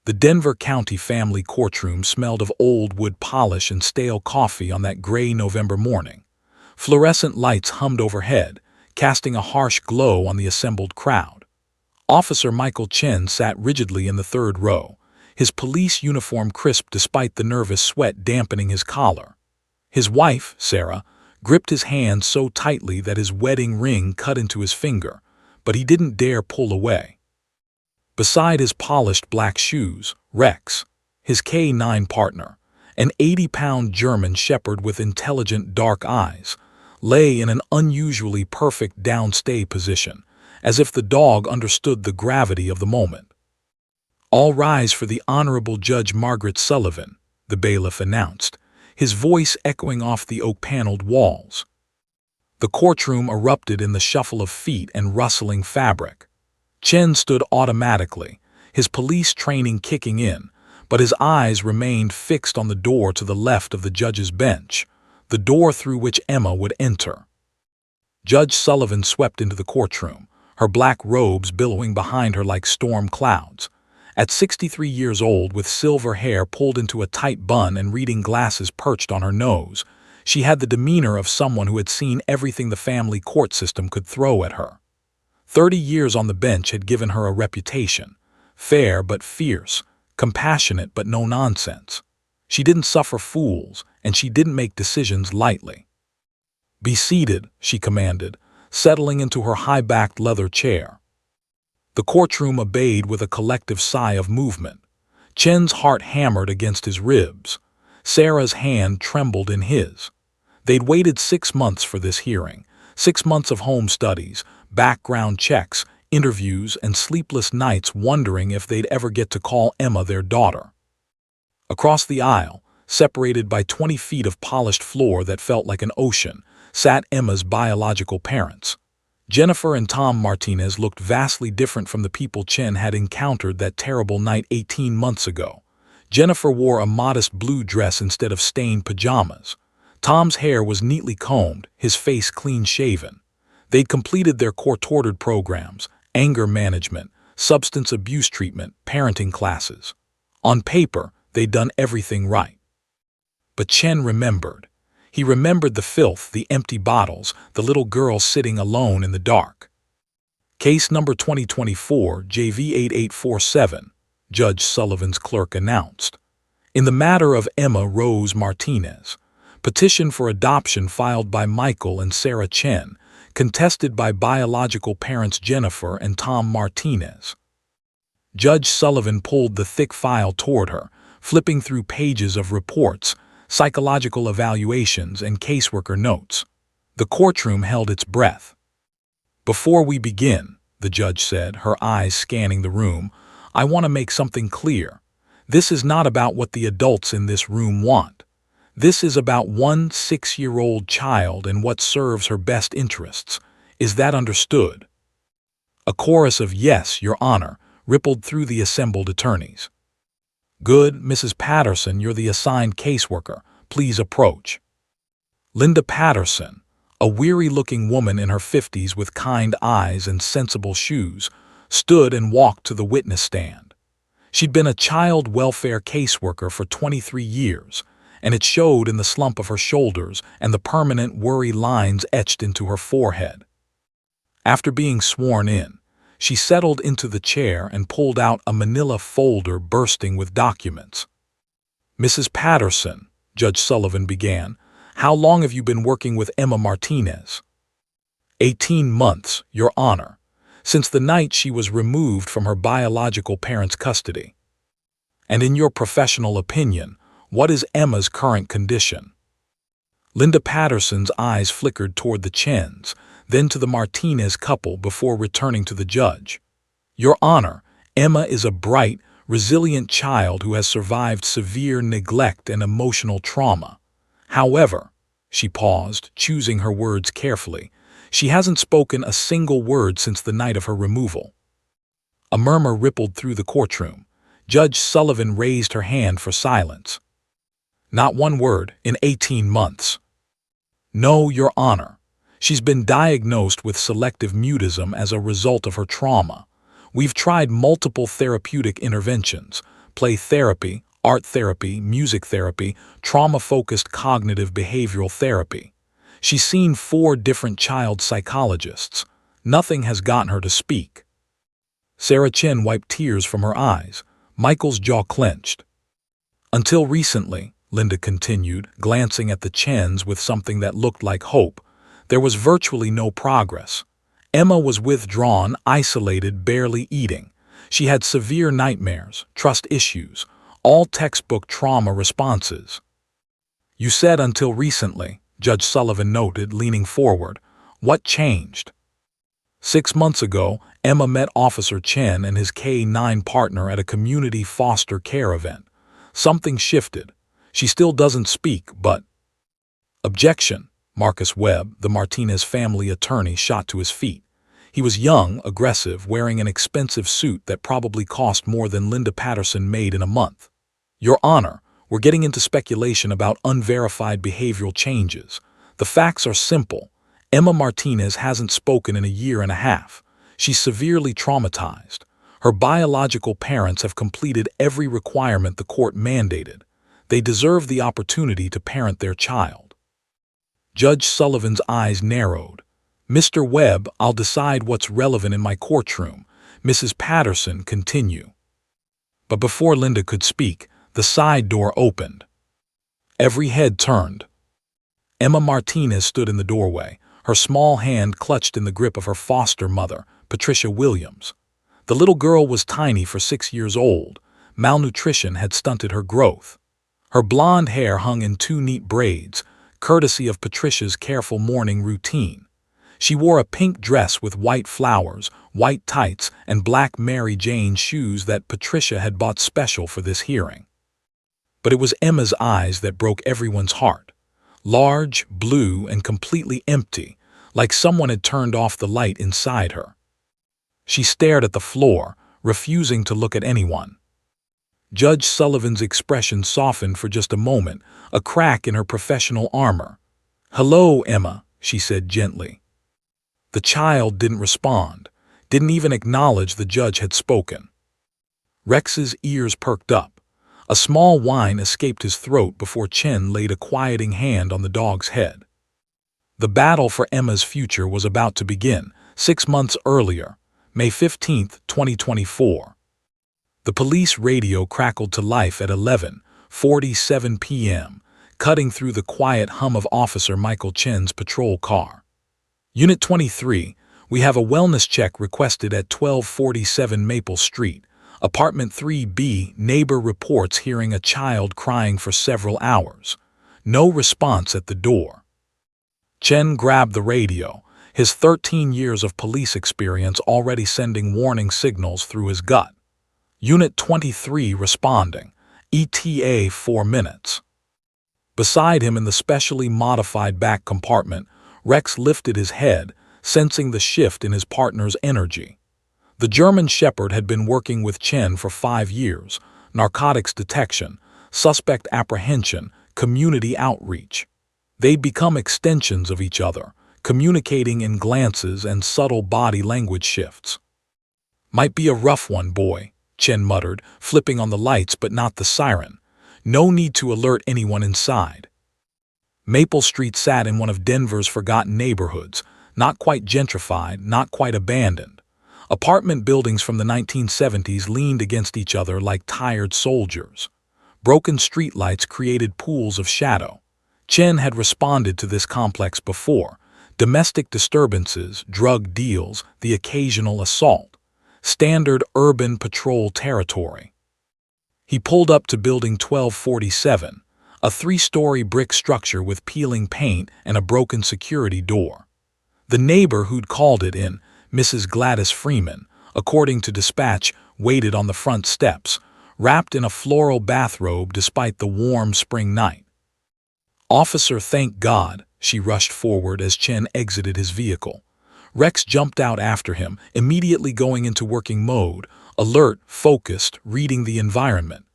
The Denver County family courtroom smelled of old wood polish and stale coffee on that gray November morning. Fluorescent lights hummed overhead, casting a harsh glow on the assembled crowd. Officer Michael Chen sat rigidly in the third row, his police uniform crisp despite the nervous sweat dampening his collar. His wife, Sarah, gripped his hand so tightly that his wedding ring cut into his finger, but he didn't dare pull away. Beside his polished black shoes, Rex, his K-9 partner, an 80-pound German shepherd with intelligent dark eyes, lay in an unusually perfect downstay position, as if the dog understood the gravity of the moment. "All rise for the Honorable Judge Margaret Sullivan," the bailiff announced, his voice echoing off the oak-paneled walls. The courtroom erupted in the shuffle of feet and rustling fabric. Chen stood automatically, his police training kicking in, but his eyes remained fixed on the door to the left of the judge's bench, the door through which Emma would enter. Judge Sullivan swept into the courtroom, her black robes billowing behind her like storm clouds. At 63 years old, with silver hair pulled into a tight bun and reading glasses perched on her nose, she had the demeanor of someone who had seen everything the family court system could throw at her. 30 years on the bench had given her a reputation, fair but fierce, compassionate but no nonsense. She didn't suffer fools, and she didn't make decisions lightly. "Be seated," she commanded, settling into her high-backed leather chair. The courtroom obeyed with a collective sigh of movement. Chen's heart hammered against his ribs. Sarah's hand trembled in his. They'd waited 6 months for this hearing, 6 months of home studies, background checks, interviews, and sleepless nights wondering if they'd ever get to call Emma their daughter. Across the aisle, separated by 20 feet of polished floor that felt like an ocean, sat Emma's biological parents. Jennifer and Tom Martinez looked vastly different from the people Chen had encountered that terrible night 18 months ago. Jennifer wore a modest blue dress instead of stained pajamas. Tom's hair was neatly combed, his face clean-shaven. They'd completed their court-ordered programs, anger management, substance abuse treatment, parenting classes. On paper, they'd done everything right. But Chen remembered. He remembered the filth, the empty bottles, the little girl sitting alone in the dark. "Case number 2024, JV8847, Judge Sullivan's clerk announced. In the matter of Emma Rose Martinez, petition for adoption filed by Michael and Sarah Chen, contested by biological parents Jennifer and Tom Martinez." Judge Sullivan pulled the thick file toward her, flipping through pages of reports, psychological evaluations, and caseworker notes. The courtroom held its breath. "Before we begin," the judge said, her eyes scanning the room, "I want to make something clear. This is not about what the adults in this room want. This is about one 6-year-old child and what serves her best interests. Is that understood?" A chorus of "Yes, Your Honor," rippled through the assembled attorneys. "Good, Mrs. Patterson, you're the assigned caseworker. Please approach." Linda Patterson, a weary-looking woman in her 50s with kind eyes and sensible shoes, stood and walked to the witness stand. She'd been a child welfare caseworker for 23 years, and it showed in the slump of her shoulders and the permanent worry lines etched into her forehead. After being sworn in, she settled into the chair and pulled out a manila folder bursting with documents. "Mrs. Patterson," Judge Sullivan began, "how long have you been working with Emma Martinez?" 18 months, Your Honor, since the night she was removed from her biological parents' custody." "And in your professional opinion, what is Emma's current condition?" Linda Patterson's eyes flickered toward the Chens, then to the Martinez couple before returning to the judge. "Your Honor, Emma is a bright, resilient child who has survived severe neglect and emotional trauma. However," she paused, choosing her words carefully, "she hasn't spoken a single word since the night of her removal." A murmur rippled through the courtroom. Judge Sullivan raised her hand for silence. "Not one word in 18 months. "No, Your Honor. She's been diagnosed with selective mutism as a result of her trauma. We've tried multiple therapeutic interventions, play therapy, art therapy, music therapy, trauma-focused cognitive behavioral therapy. She's seen 4 different child psychologists. Nothing has gotten her to speak. Sarah Chen wiped tears from her eyes. Michael's jaw clenched. Until recently, Linda continued, glancing at the Chens with something that looked like hope, there was virtually no progress. Emma was withdrawn, isolated, barely eating. She had severe nightmares, trust issues, all textbook trauma responses. You said until recently, Judge Sullivan noted, leaning forward. What changed? 6 months ago, Emma met Officer Chen and his K-9 partner at a community foster care event. Something shifted. She still doesn't speak, but... Objection. Marcus Webb, the Martinez family attorney, shot to his feet. He was young, aggressive, wearing an expensive suit that probably cost more than Linda Patterson made in a month. Your Honor, we're getting into speculation about unverified behavioral changes. The facts are simple. Emma Martinez hasn't spoken in a year and a half. She's severely traumatized. Her biological parents have completed every requirement the court mandated. They deserve the opportunity to parent their child. Judge Sullivan's eyes narrowed. Mr. Webb, I'll decide what's relevant in my courtroom. Mrs. Patterson, continue. But before Linda could speak, the side door opened. Every head turned. Emma Martinez stood in the doorway, her small hand clutched in the grip of her foster mother, Patricia Williams. The little girl was tiny for 6 years old. Malnutrition had stunted her growth. Her blonde hair hung in 2 neat braids, courtesy of Patricia's careful morning routine. She wore a pink dress with white flowers, white tights, and black Mary Jane shoes that Patricia had bought special for this hearing. But it was Emma's eyes that broke everyone's heart. Large, blue, and completely empty, like someone had turned off the light inside her. She stared at the floor, refusing to look at anyone. Judge Sullivan's expression softened for just a moment, a crack in her professional armor. "Hello, Emma," she said gently. The child didn't respond, didn't even acknowledge the judge had spoken. Rex's ears perked up. A small whine escaped his throat before Chen laid a quieting hand on the dog's head. The battle for Emma's future was about to begin, 6 months earlier, May 15, 2024. The police radio crackled to life at 11:47 p.m., cutting through the quiet hum of Officer Michael Chen's patrol car. Unit 23, we have a wellness check requested at 1247 Maple Street. Apartment 3B, neighbor reports hearing a child crying for several hours. No response at the door. Chen grabbed the radio, his 13 years of police experience already sending warning signals through his gut. Unit 23 responding, ETA 4 minutes. Beside him in the specially modified back compartment, Rex lifted his head, sensing the shift in his partner's energy. The German Shepherd had been working with Chen for 5 years, narcotics detection, suspect apprehension, community outreach. They'd become extensions of each other, communicating in glances and subtle body language shifts. Might be a rough one, boy, Chen muttered, flipping on the lights but not the siren. No need to alert anyone inside. Maple Street sat in one of Denver's forgotten neighborhoods, not quite gentrified, not quite abandoned. Apartment buildings from the 1970s leaned against each other like tired soldiers. Broken streetlights created pools of shadow. Chen had responded to this complex before. Domestic disturbances, drug deals, the occasional assault. Standard urban patrol territory. He pulled up to Building 1247, a 3-story brick structure with peeling paint and a broken security door. The neighbor who'd called it in, Mrs. Gladys Freeman, according to dispatch, waited on the front steps, wrapped in a floral bathrobe despite the warm spring night. "Officer, thank God," she rushed forward as Chen exited his vehicle. Rex jumped out after him, immediately going into working mode, alert, focused, reading the environment.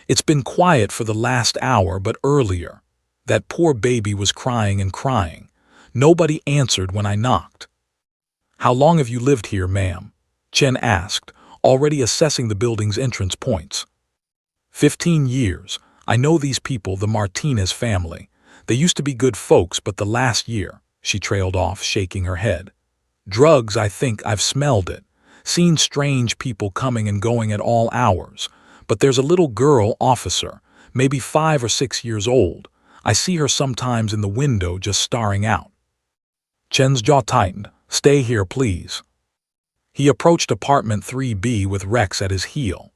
It's been quiet for the last hour, but earlier. That poor baby was crying and crying. Nobody answered when I knocked. "How long have you lived here, ma'am?" Chen asked, already assessing the building's entrance points. 15 years. I know these people, the Martinez family. They used to be good folks, but the last year," she trailed off, shaking her head. "Drugs, I think I've smelled it. Seen strange people coming and going at all hours. But there's a little girl officer, maybe 5 or 6 years old. I see her sometimes in the window just staring out." Chen's jaw tightened. "Stay here, please." He approached apartment 3B with Rex at his heel.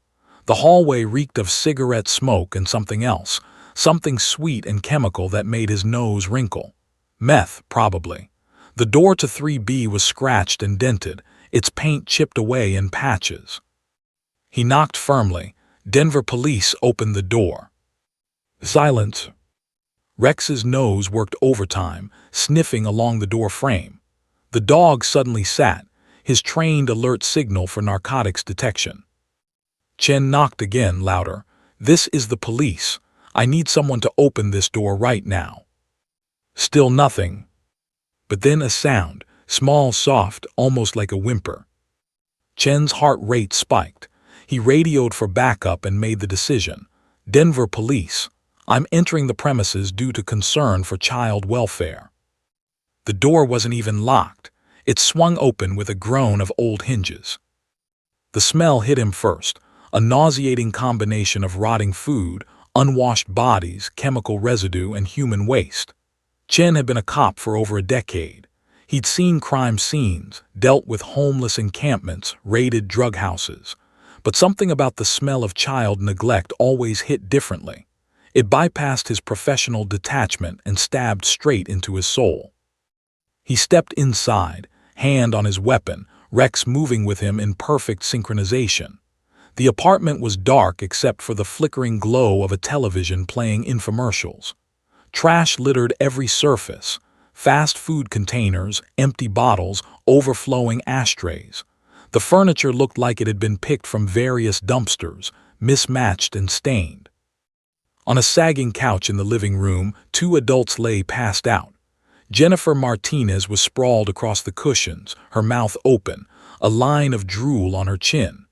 The hallway reeked of cigarette smoke and something else, something sweet and chemical that made his nose wrinkle. Meth, probably. The door to 3B was scratched and dented, its paint chipped away in patches. He knocked firmly. Denver police opened the door. Silence. Rex's nose worked overtime, sniffing along the door frame. The dog suddenly sat, his trained alert signal for narcotics detection. Chen knocked again, louder. "This is the police. I need someone to open this door right now." Still nothing. But then a sound, small, soft, almost like a whimper. Chen's heart rate spiked. He radioed for backup and made the decision. "Denver police. I'm entering the premises due to concern for child welfare." The door wasn't even locked. It swung open with a groan of old hinges. The smell hit him first, a nauseating combination of rotting food, unwashed bodies, chemical residue, and human waste. Chen had been a cop for over a decade. He'd seen crime scenes, dealt with homeless encampments, raided drug houses. But something about the smell of child neglect always hit differently. It bypassed his professional detachment and stabbed straight into his soul. He stepped inside, hand on his weapon, Rex moving with him in perfect synchronization. The apartment was dark except for the flickering glow of a television playing infomercials. Trash littered every surface. Fast food containers, empty bottles, overflowing ashtrays. The furniture looked like it had been picked from various dumpsters, mismatched and stained. On a sagging couch in the living room, 2 adults lay passed out. Jennifer Martinez was sprawled across the cushions, her mouth open, a line of drool on her chin.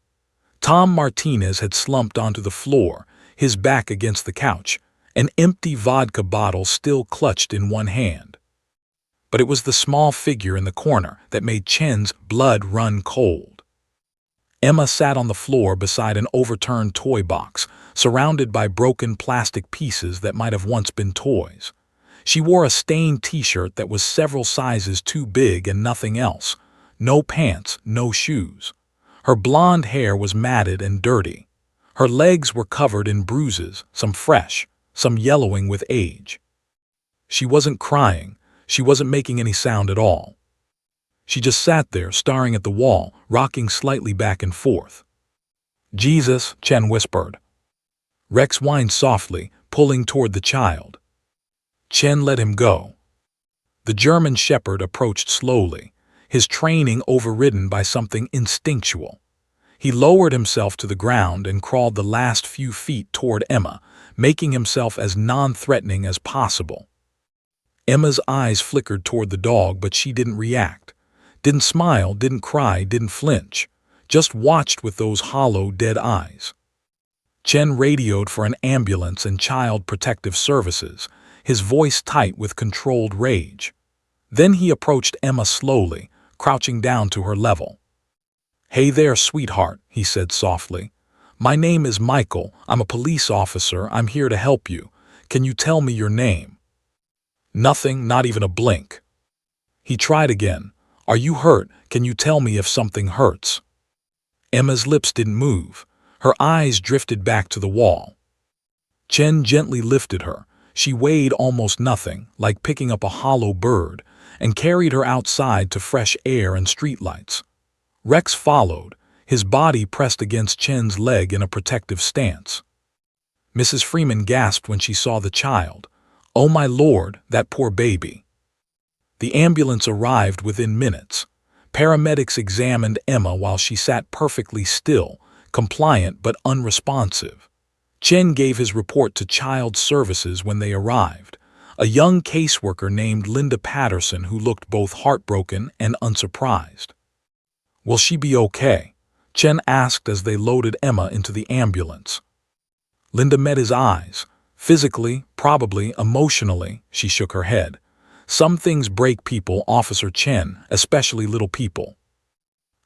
Tom Martinez had slumped onto the floor, his back against the couch, an empty vodka bottle still clutched in one hand. But it was the small figure in the corner that made Chen's blood run cold. Emma sat on the floor beside an overturned toy box, surrounded by broken plastic pieces that might have once been toys. She wore a stained t-shirt that was several sizes too big and nothing else. No pants, no shoes. Her blonde hair was matted and dirty. Her legs were covered in bruises, some fresh, some yellowing with age. She wasn't crying. She wasn't making any sound at all. She just sat there, staring at the wall, rocking slightly back and forth. "Jesus," Chen whispered. Rex whined softly, pulling toward the child. Chen let him go. The German shepherd approached slowly, his training overridden by something instinctual. He lowered himself to the ground and crawled the last few feet toward Emma, making himself as non-threatening as possible. Emma's eyes flickered toward the dog, but she didn't react. Didn't smile, didn't cry, didn't flinch. Just watched with those hollow, dead eyes. Chen radioed for an ambulance and child protective services, his voice tight with controlled rage. Then he approached Emma slowly, crouching down to her level. "Hey there, sweetheart," he said softly. "My name is Michael. I'm a police officer. I'm here to help you. Can you tell me your name?" Nothing, not even a blink. He tried again. "Are you hurt? Can you tell me if something hurts?" Emma's lips didn't move. Her eyes drifted back to the wall. Chen gently lifted her. She weighed almost nothing, like picking up a hollow bird, and carried her outside to fresh air and streetlights. Rex followed, his body pressed against Chen's leg in a protective stance. Mrs. Freeman gasped when she saw the child. "Oh my Lord, that poor baby." The ambulance arrived within minutes. Paramedics examined Emma while she sat perfectly still, compliant but unresponsive. Chen gave his report to Child Services when they arrived, a young caseworker named Linda Patterson who looked both heartbroken and unsurprised. "Will she be okay?" Chen asked as they loaded Emma into the ambulance. Linda met his eyes. Physically, probably, emotionally, she shook her head. Some things break people, Officer Chen, especially little people.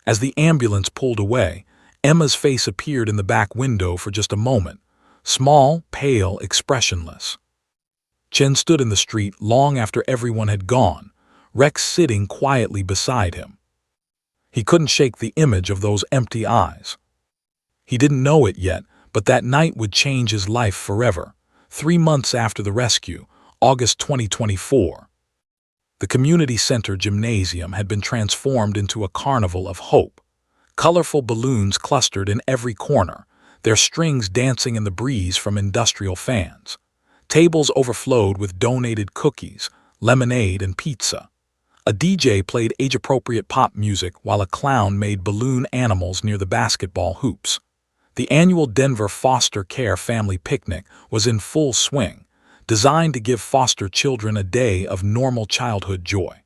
As the ambulance pulled away, Emma's face appeared in the back window for just a moment. Small, pale, expressionless. Chen stood in the street long after everyone had gone, Rex sitting quietly beside him. He couldn't shake the image of those empty eyes. He didn't know it yet, but that night would change his life forever. 3 months after the rescue, August 2024. The community center gymnasium had been transformed into a carnival of hope. Colorful balloons clustered in every corner, their strings dancing in the breeze from industrial fans. Tables overflowed with donated cookies, lemonade, and pizza. A DJ played age-appropriate pop music while a clown made balloon animals near the basketball hoops. The annual Denver Foster Care Family Picnic was in full swing, designed to give foster children a day of normal childhood joy.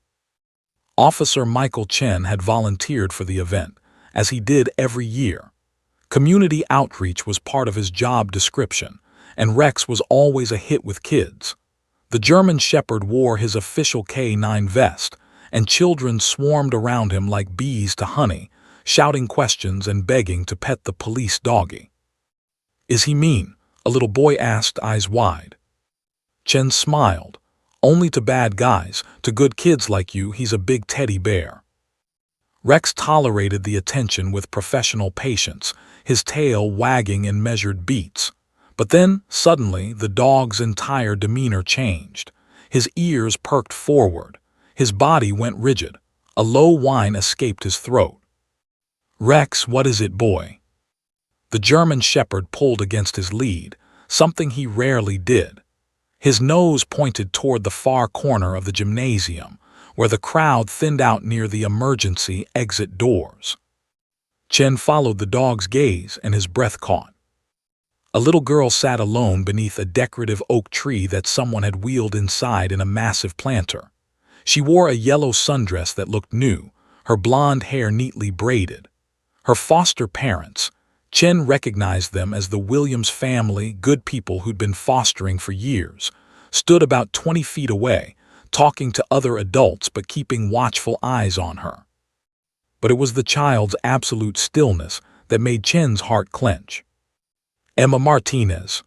Officer Michael Chen had volunteered for the event, as he did every year. Community outreach was part of his job description, and Rex was always a hit with kids. The German Shepherd wore his official K9 vest, and children swarmed around him like bees to honey, shouting questions and begging to pet the police doggy. "Is he mean?" a little boy asked, eyes wide. Chen smiled. "Only to bad guys, to good kids like you, he's a big teddy bear." Rex tolerated the attention with professional patience, his tail wagging in measured beats. But then, suddenly, the dog's entire demeanor changed. His ears perked forward. His body went rigid. A low whine escaped his throat. "Rex, what is it, boy?" The German Shepherd pulled against his lead, something he rarely did. His nose pointed toward the far corner of the gymnasium, where the crowd thinned out near the emergency exit doors. Chen followed the dog's gaze, and his breath caught. A little girl sat alone beneath a decorative oak tree that someone had wheeled inside in a massive planter. She wore a yellow sundress that looked new, her blonde hair neatly braided. Her foster parents, Chen recognized them as the Williams family, good people who'd been fostering for years, stood about 20 feet away, talking to other adults but keeping watchful eyes on her. But it was the child's absolute stillness that made Chen's heart clench. Emma Martinez.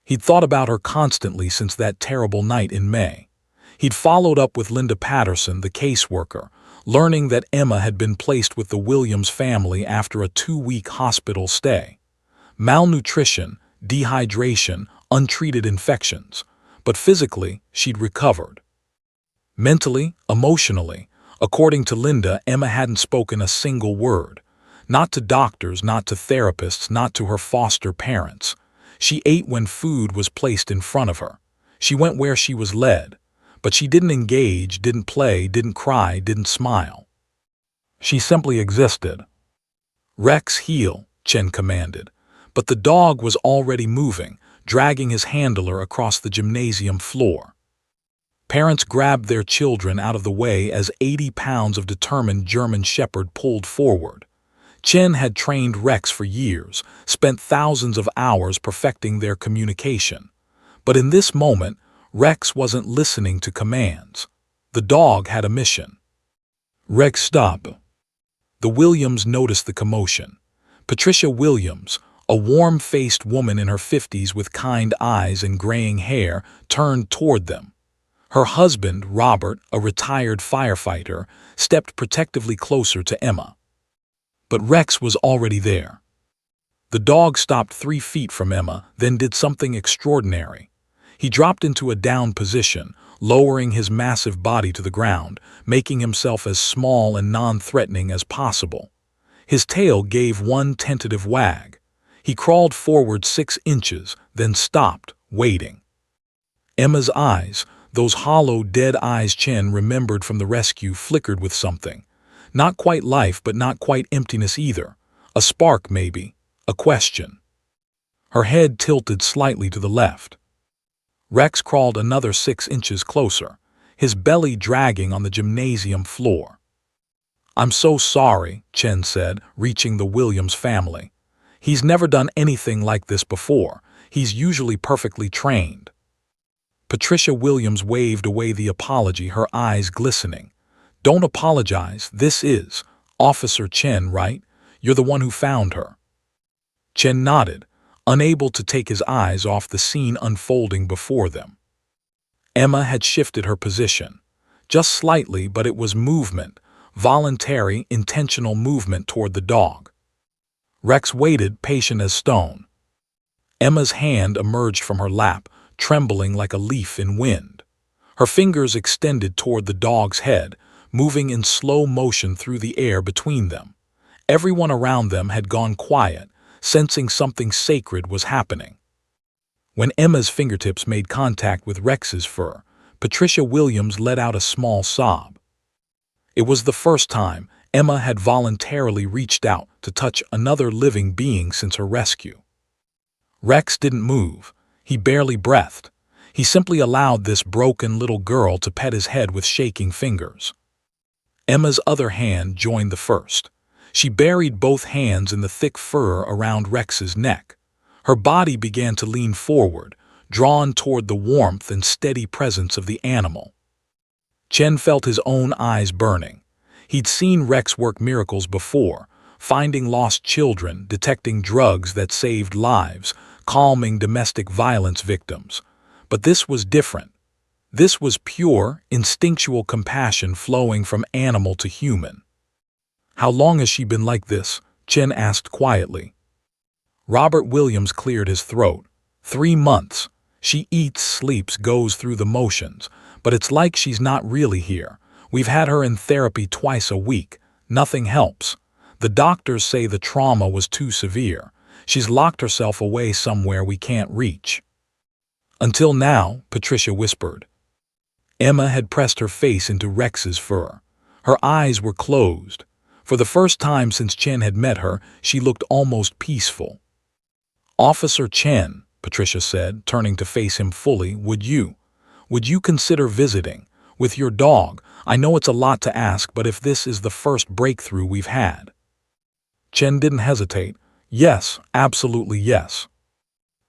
He'd thought about her constantly since that terrible night in May. He'd followed up with Linda Patterson, the caseworker, learning that Emma had been placed with the Williams family after a 2-week hospital stay. Malnutrition, dehydration, untreated infections. But physically, she'd recovered. Mentally, emotionally, according to Linda, Emma hadn't spoken a single word. Not to doctors, not to therapists, not to her foster parents. She ate when food was placed in front of her. She went where she was led. But she didn't engage, didn't play, didn't cry, didn't smile. She simply existed. "Rex, heel," Chen commanded. But the dog was already moving, dragging his handler across the gymnasium floor. Parents grabbed their children out of the way as 80 pounds of determined German Shepherd pulled forward. Chen had trained Rex for years, spent thousands of hours perfecting their communication. But in this moment, Rex wasn't listening to commands. The dog had a mission. "Rex, stop." The Williams noticed the commotion. Patricia Williams, a warm-faced woman in her 50s with kind eyes and graying hair, turned toward them. Her husband, Robert, a retired firefighter, stepped protectively closer to Emma. But Rex was already there. The dog stopped 3 feet from Emma, then did something extraordinary. He dropped into a down position, lowering his massive body to the ground, making himself as small and non-threatening as possible. His tail gave one tentative wag. He crawled forward 6 inches, then stopped, waiting. Emma's eyes, those hollow, dead eyes Chen remembered from the rescue, flickered with something. Not quite life, but not quite emptiness either. A spark, maybe. A question. Her head tilted slightly to the left. Rex crawled another 6 inches closer, his belly dragging on the gymnasium floor. "I'm so sorry," Chen said, reaching the Williams family. "He's never done anything like this before. He's usually perfectly trained." Patricia Williams waved away the apology, her eyes glistening. "Don't apologize. This is Officer Chen, right? You're the one who found her." Chen nodded, unable to take his eyes off the scene unfolding before them. Emma had shifted her position. Just slightly, but it was movement, voluntary, intentional movement toward the dog. Rex waited, patient as stone. Emma's hand emerged from her lap, trembling like a leaf in wind. Her fingers extended toward the dog's head, moving in slow motion through the air between them. Everyone around them had gone quiet, sensing something sacred was happening. When Emma's fingertips made contact with Rex's fur, Patricia Williams let out a small sob. It was the first time Emma had voluntarily reached out to touch another living being since her rescue. Rex didn't move. He barely breathed. He simply allowed this broken little girl to pet his head with shaking fingers. Emma's other hand joined the first. She buried both hands in the thick fur around Rex's neck. Her body began to lean forward, drawn toward the warmth and steady presence of the animal. Chen felt his own eyes burning. He'd seen Rex work miracles before, finding lost children, detecting drugs that saved lives, calming domestic violence victims. But this was different. This was pure, instinctual compassion flowing from animal to human. "How long has she been like this?" Chen asked quietly. Robert Williams cleared his throat. 3 months. She eats, sleeps, goes through the motions, but it's like she's not really here. We've had her in therapy twice a week. Nothing helps. The doctors say the trauma was too severe. She's locked herself away somewhere we can't reach." "Until now," Patricia whispered. Emma had pressed her face into Rex's fur. Her eyes were closed. For the first time since Chen had met her, she looked almost peaceful. "Officer Chen," Patricia said, turning to face him fully, would you consider visiting with your dog? I know it's a lot to ask, but if this is the first breakthrough we've had." Chen didn't hesitate. "Yes, absolutely yes."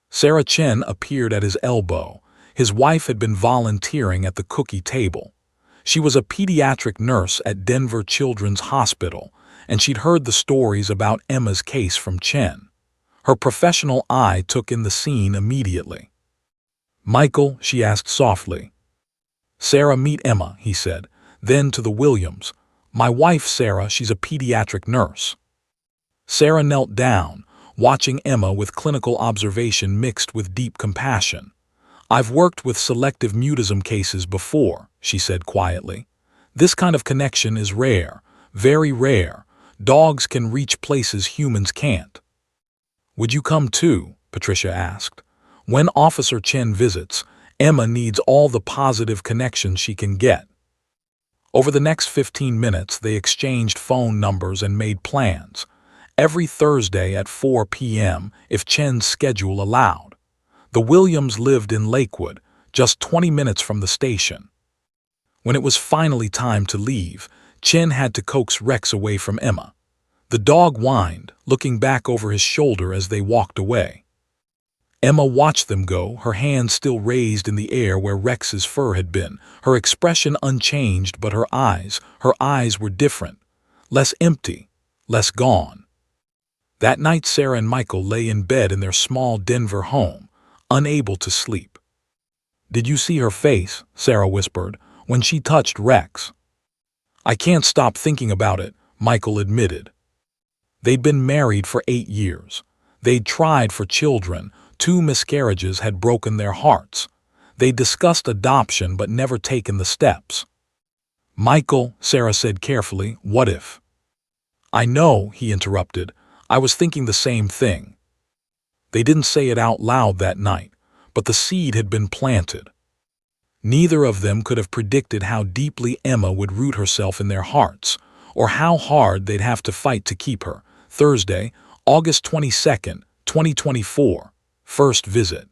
Sarah Chen appeared at his elbow. His wife had been volunteering at the cookie table. She was a pediatric nurse at Denver Children's Hospital, and she'd heard the stories about Emma's case from Chen. Her professional eye took in the scene immediately. "Michael," she asked softly. "Sarah, meet Emma," he said. Then to the Williams, "My wife, Sarah, she's a pediatric nurse." Sarah knelt down, watching Emma with clinical observation mixed with deep compassion. "I've worked with selective mutism cases before," she said quietly. "This kind of connection is rare, very rare. Dogs can reach places humans can't." "Would you come too?" Patricia asked. "When Officer Chen visits, Emma needs all the positive connections she can get." Over the next 15 minutes, they exchanged phone numbers and made plans. Every Thursday at 4 p.m. if Chen's schedule allowed. The Williams lived in Lakewood, just 20 minutes from the station. When it was finally time to leave, Chen had to coax Rex away from Emma. The dog whined, looking back over his shoulder as they walked away. Emma watched them go, her hands still raised in the air where Rex's fur had been, her expression unchanged, but her eyes were different, less empty, less gone. That night Sarah and Michael lay in bed in their small Denver home, unable to sleep. "Did you see her face?" Sarah whispered, "when she touched Rex?" "I can't stop thinking about it," Michael admitted. They'd been married for 8 years. They'd tried for children. 2 miscarriages had broken their hearts. They'd discussed adoption but never taken the steps. "Michael," Sarah said carefully, "what if?" "I know," he interrupted. "I was thinking the same thing." They didn't say it out loud that night, but the seed had been planted. Neither of them could have predicted how deeply Emma would root herself in their hearts, or how hard they'd have to fight to keep her. Thursday, August 22nd, 2024. First visit.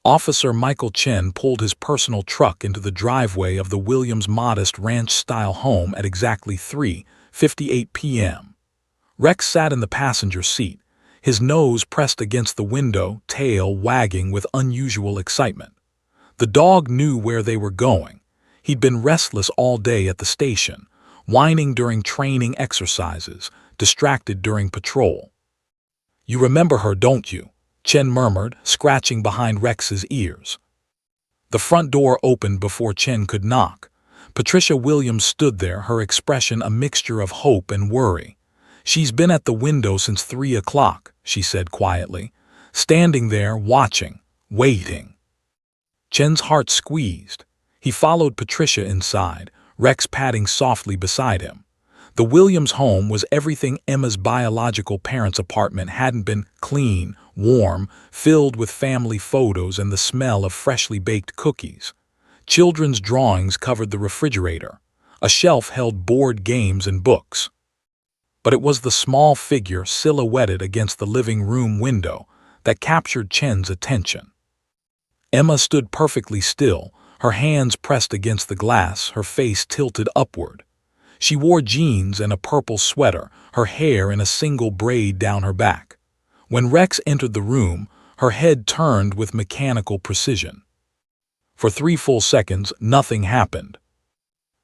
Officer Michael Chen pulled his personal truck into the driveway of the Williams' modest ranch-style home at exactly 3:58 p.m. Rex sat in the passenger seat, his nose pressed against the window, tail wagging with unusual excitement. The dog knew where they were going. He'd been restless all day at the station, whining during training exercises, distracted during patrol. "You remember her, don't you?" Chen murmured, scratching behind Rex's ears. The front door opened before Chen could knock. Patricia Williams stood there, her expression a mixture of hope and worry. "She's been at the window since 3 o'clock," she said quietly, standing there watching, waiting. Chen's heart squeezed. He followed Patricia inside, Rex padding softly beside him. The Williams home was everything Emma's biological parents' apartment hadn't been: clean, warm, filled with family photos and the smell of freshly baked cookies. Children's drawings covered the refrigerator. A shelf held board games and books. But it was the small figure silhouetted against the living room window that captured Chen's attention. Emma stood perfectly still, her hands pressed against the glass, her face tilted upward. She wore jeans and a purple sweater, her hair in a single braid down her back. When Rex entered the room, her head turned with mechanical precision. For 3 full seconds, nothing happened.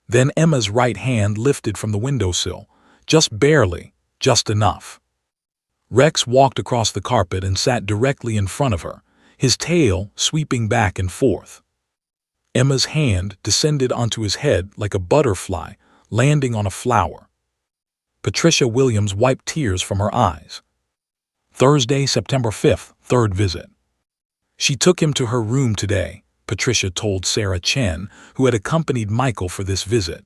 Then Emma's right hand lifted from the windowsill, just barely, just enough. Rex walked across the carpet and sat directly in front of her, his tail sweeping back and forth. Emma's hand descended onto his head like a butterfly landing on a flower. Patricia Williams wiped tears from her eyes. Thursday, September 5th, 3rd visit. She took him to her room today, Patricia told Sarah Chen, who had accompanied Michael for this visit.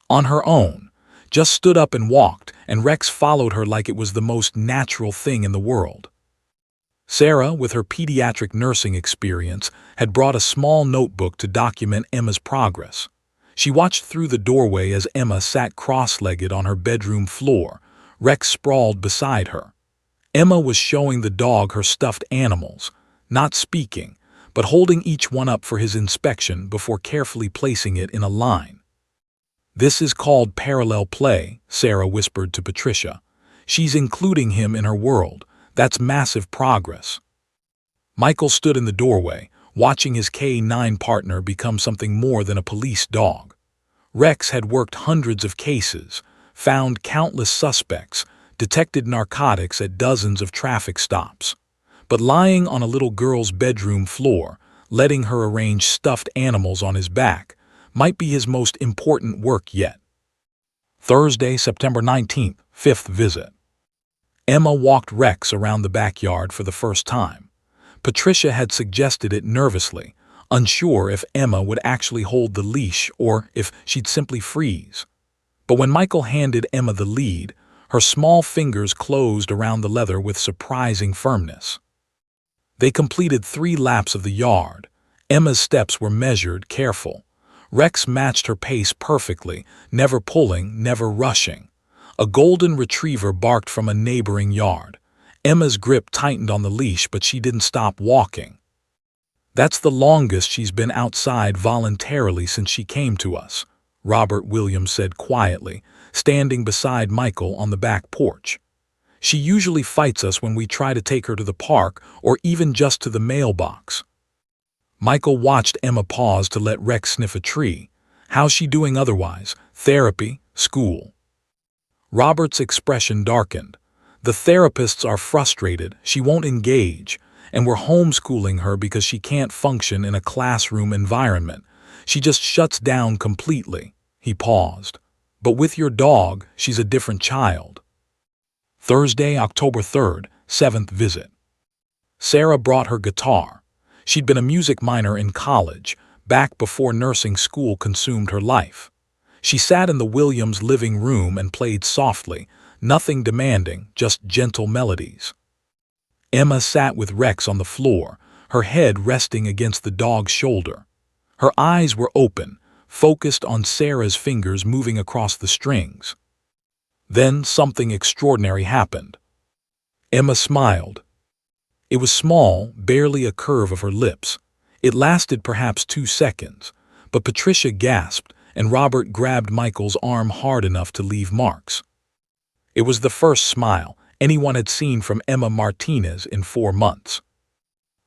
On her own, just stood up and walked, and Rex followed her like it was the most natural thing in the world. Sarah, with her pediatric nursing experience, had brought a small notebook to document Emma's progress. She watched through the doorway as Emma sat cross-legged on her bedroom floor, Rex sprawled beside her. Emma was showing the dog her stuffed animals, not speaking, but holding each one up for his inspection before carefully placing it in a line. "This is called parallel play," Sarah whispered to Patricia. "She's including him in her world. That's massive progress." Michael stood in the doorway, watching his K9 partner become something more than a police dog. Rex had worked hundreds of cases, found countless suspects, detected narcotics at dozens of traffic stops. But lying on a little girl's bedroom floor, letting her arrange stuffed animals on his back, might be his most important work yet. Thursday, September 19th, 5th visit. Emma walked Rex around the backyard for the first time. Patricia had suggested it nervously, unsure if Emma would actually hold the leash or if she'd simply freeze. But when Michael handed Emma the lead, her small fingers closed around the leather with surprising firmness. They completed 3 laps of the yard. Emma's steps were measured, careful. Rex matched her pace perfectly, never pulling, never rushing. A golden retriever barked from a neighboring yard. Emma's grip tightened on the leash, but she didn't stop walking. "That's the longest she's been outside voluntarily since she came to us," Robert Williams said quietly, standing beside Michael on the back porch. "She usually fights us when we try to take her to the park or even just to the mailbox." Michael watched Emma pause to let Rex sniff a tree. "How's she doing otherwise? Therapy? School?" Robert's expression darkened. "The therapists are frustrated, she won't engage, and we're homeschooling her because she can't function in a classroom environment. She just shuts down completely." He paused. "But with your dog, she's a different child." Thursday, October 3rd, 7th visit. Sarah brought her guitar. She'd been a music minor in college, back before nursing school consumed her life. She sat in the Williams' living room and played softly, nothing demanding, just gentle melodies. Emma sat with Rex on the floor, her head resting against the dog's shoulder. Her eyes were open, focused on Sarah's fingers moving across the strings. Then something extraordinary happened. Emma smiled. It was small, barely a curve of her lips. It lasted perhaps 2 seconds, but Patricia gasped, and Robert grabbed Michael's arm hard enough to leave marks. It was the first smile anyone had seen from Emma Martinez in 4 months.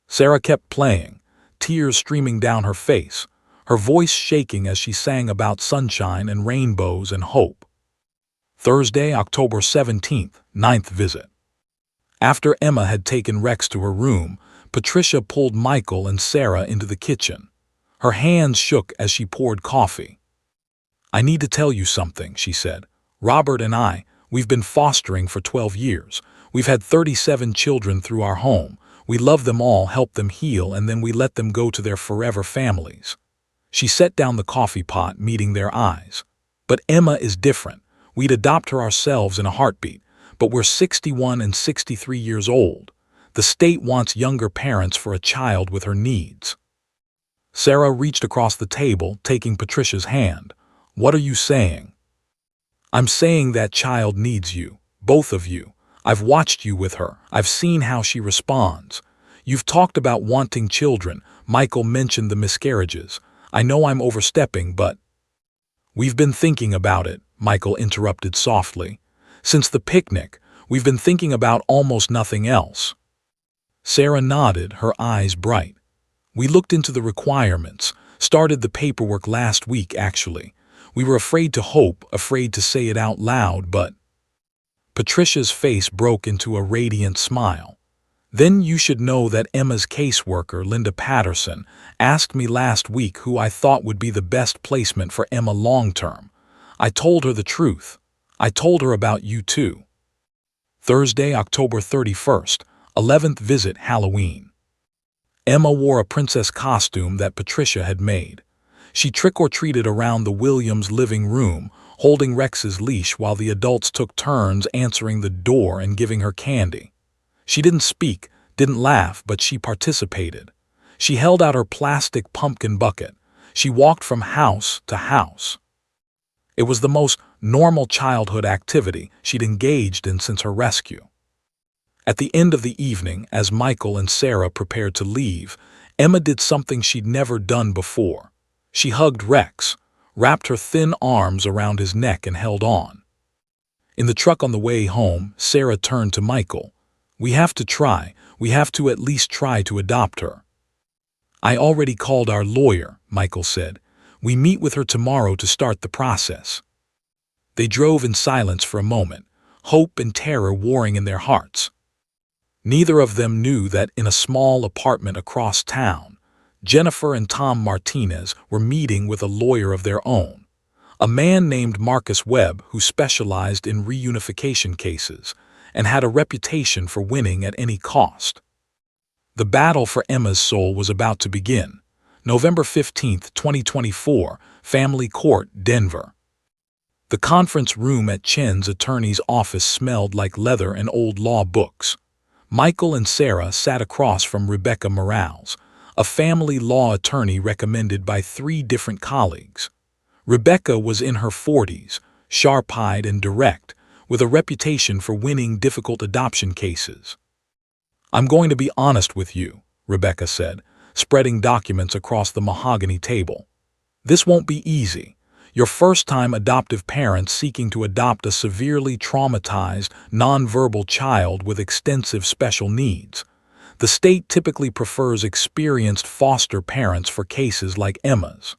Sarah kept playing, tears streaming down her face, her voice shaking as she sang about sunshine and rainbows and hope. Thursday, October 17th, 9th visit. After Emma had taken Rex to her room, Patricia pulled Michael and Sarah into the kitchen. Her hands shook as she poured coffee. "I need to tell you something," she said. "Robert and we've been fostering for 12 years. We've had 37 children through our home. We love them all, help them heal, and then we let them go to their forever families." She set down the coffee pot, meeting their eyes. "But Emma is different. We'd adopt her ourselves in a heartbeat, but we're 61 and 63 years old. The state wants younger parents for a child with her needs." Sarah reached across the table, taking Patricia's hand. "What are you saying?" "I'm saying that child needs you, both of you. I've watched you with her. I've seen how she responds. You've talked about wanting children. Michael mentioned the miscarriages. I know I'm overstepping, but—" "We've been thinking about it," Michael interrupted softly. "Since the picnic, we've been thinking about almost nothing else." Sarah nodded, her eyes bright. "We looked into the requirements, started the paperwork last week, actually. We were afraid to hope, afraid to say it out loud, but—" Patricia's face broke into a radiant smile. "Then you should know that Emma's caseworker, Linda Patterson, asked me last week who I thought would be the best placement for Emma long-term. I told her the truth. I told her about you too." Thursday, October 31st, 11th visit, Halloween. Emma wore a princess costume that Patricia had made. She trick-or-treated around the Williams' living room, holding Rex's leash while the adults took turns answering the door and giving her candy. She didn't speak, didn't laugh, but she participated. She held out her plastic pumpkin bucket. She walked from house to house. It was the most normal childhood activity she'd engaged in since her rescue. At the end of the evening, as Michael and Sarah prepared to leave, Emma did something she'd never done before. She hugged Rex, wrapped her thin arms around his neck and held on. In the truck on the way home, Sarah turned to Michael. We have to at least try to adopt her." "I already called our lawyer," Michael said. "We meet with her tomorrow to start the process." They drove in silence for a moment, hope and terror warring in their hearts. Neither of them knew that in a small apartment across town, Jennifer and Tom Martinez were meeting with a lawyer of their own, a man named Marcus Webb who specialized in reunification cases and had a reputation for winning at any cost. The battle for Emma's soul was about to begin. November 15, 2024, Family Court, Denver. The conference room at Chen's attorney's office smelled like leather and old law books. Michael and Sarah sat across from Rebecca Morales, a family law attorney recommended by 3 different colleagues. Rebecca was in her 40s, sharp-eyed and direct, with a reputation for winning difficult adoption cases. "I'm going to be honest with you," Rebecca said, spreading documents across the mahogany table. "This won't be easy. You're first-time adoptive parents seeking to adopt a severely traumatized, nonverbal child with extensive special needs. The state typically prefers experienced foster parents for cases like Emma's."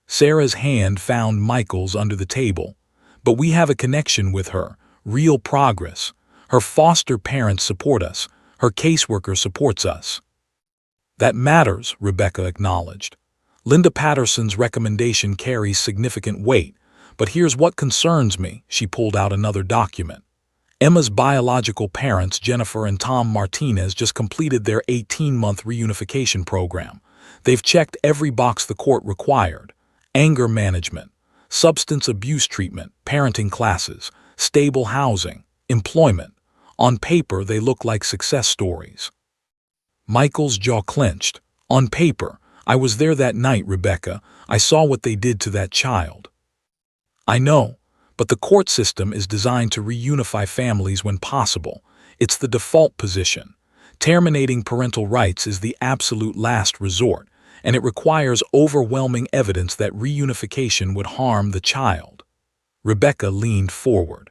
Sarah's hand found Michael's under the table. "But we have a connection with her, real progress. Her foster parents support us. Her caseworker supports us." "That matters," Rebecca acknowledged. "Linda Patterson's recommendation carries significant weight, but here's what concerns me." She pulled out another document. "Emma's biological parents, Jennifer and Tom Martinez, just completed their 18-month reunification program. They've checked every box the court required: anger management, substance abuse treatment, parenting classes, stable housing, employment. On paper, they look like success stories." Michael's jaw clenched. "On paper. I was there that night, Rebecca. I saw what they did to that child." "I know, but the court system is designed to reunify families when possible. It's the default position. Terminating parental rights is the absolute last resort, and it requires overwhelming evidence that reunification would harm the child." Rebecca leaned forward.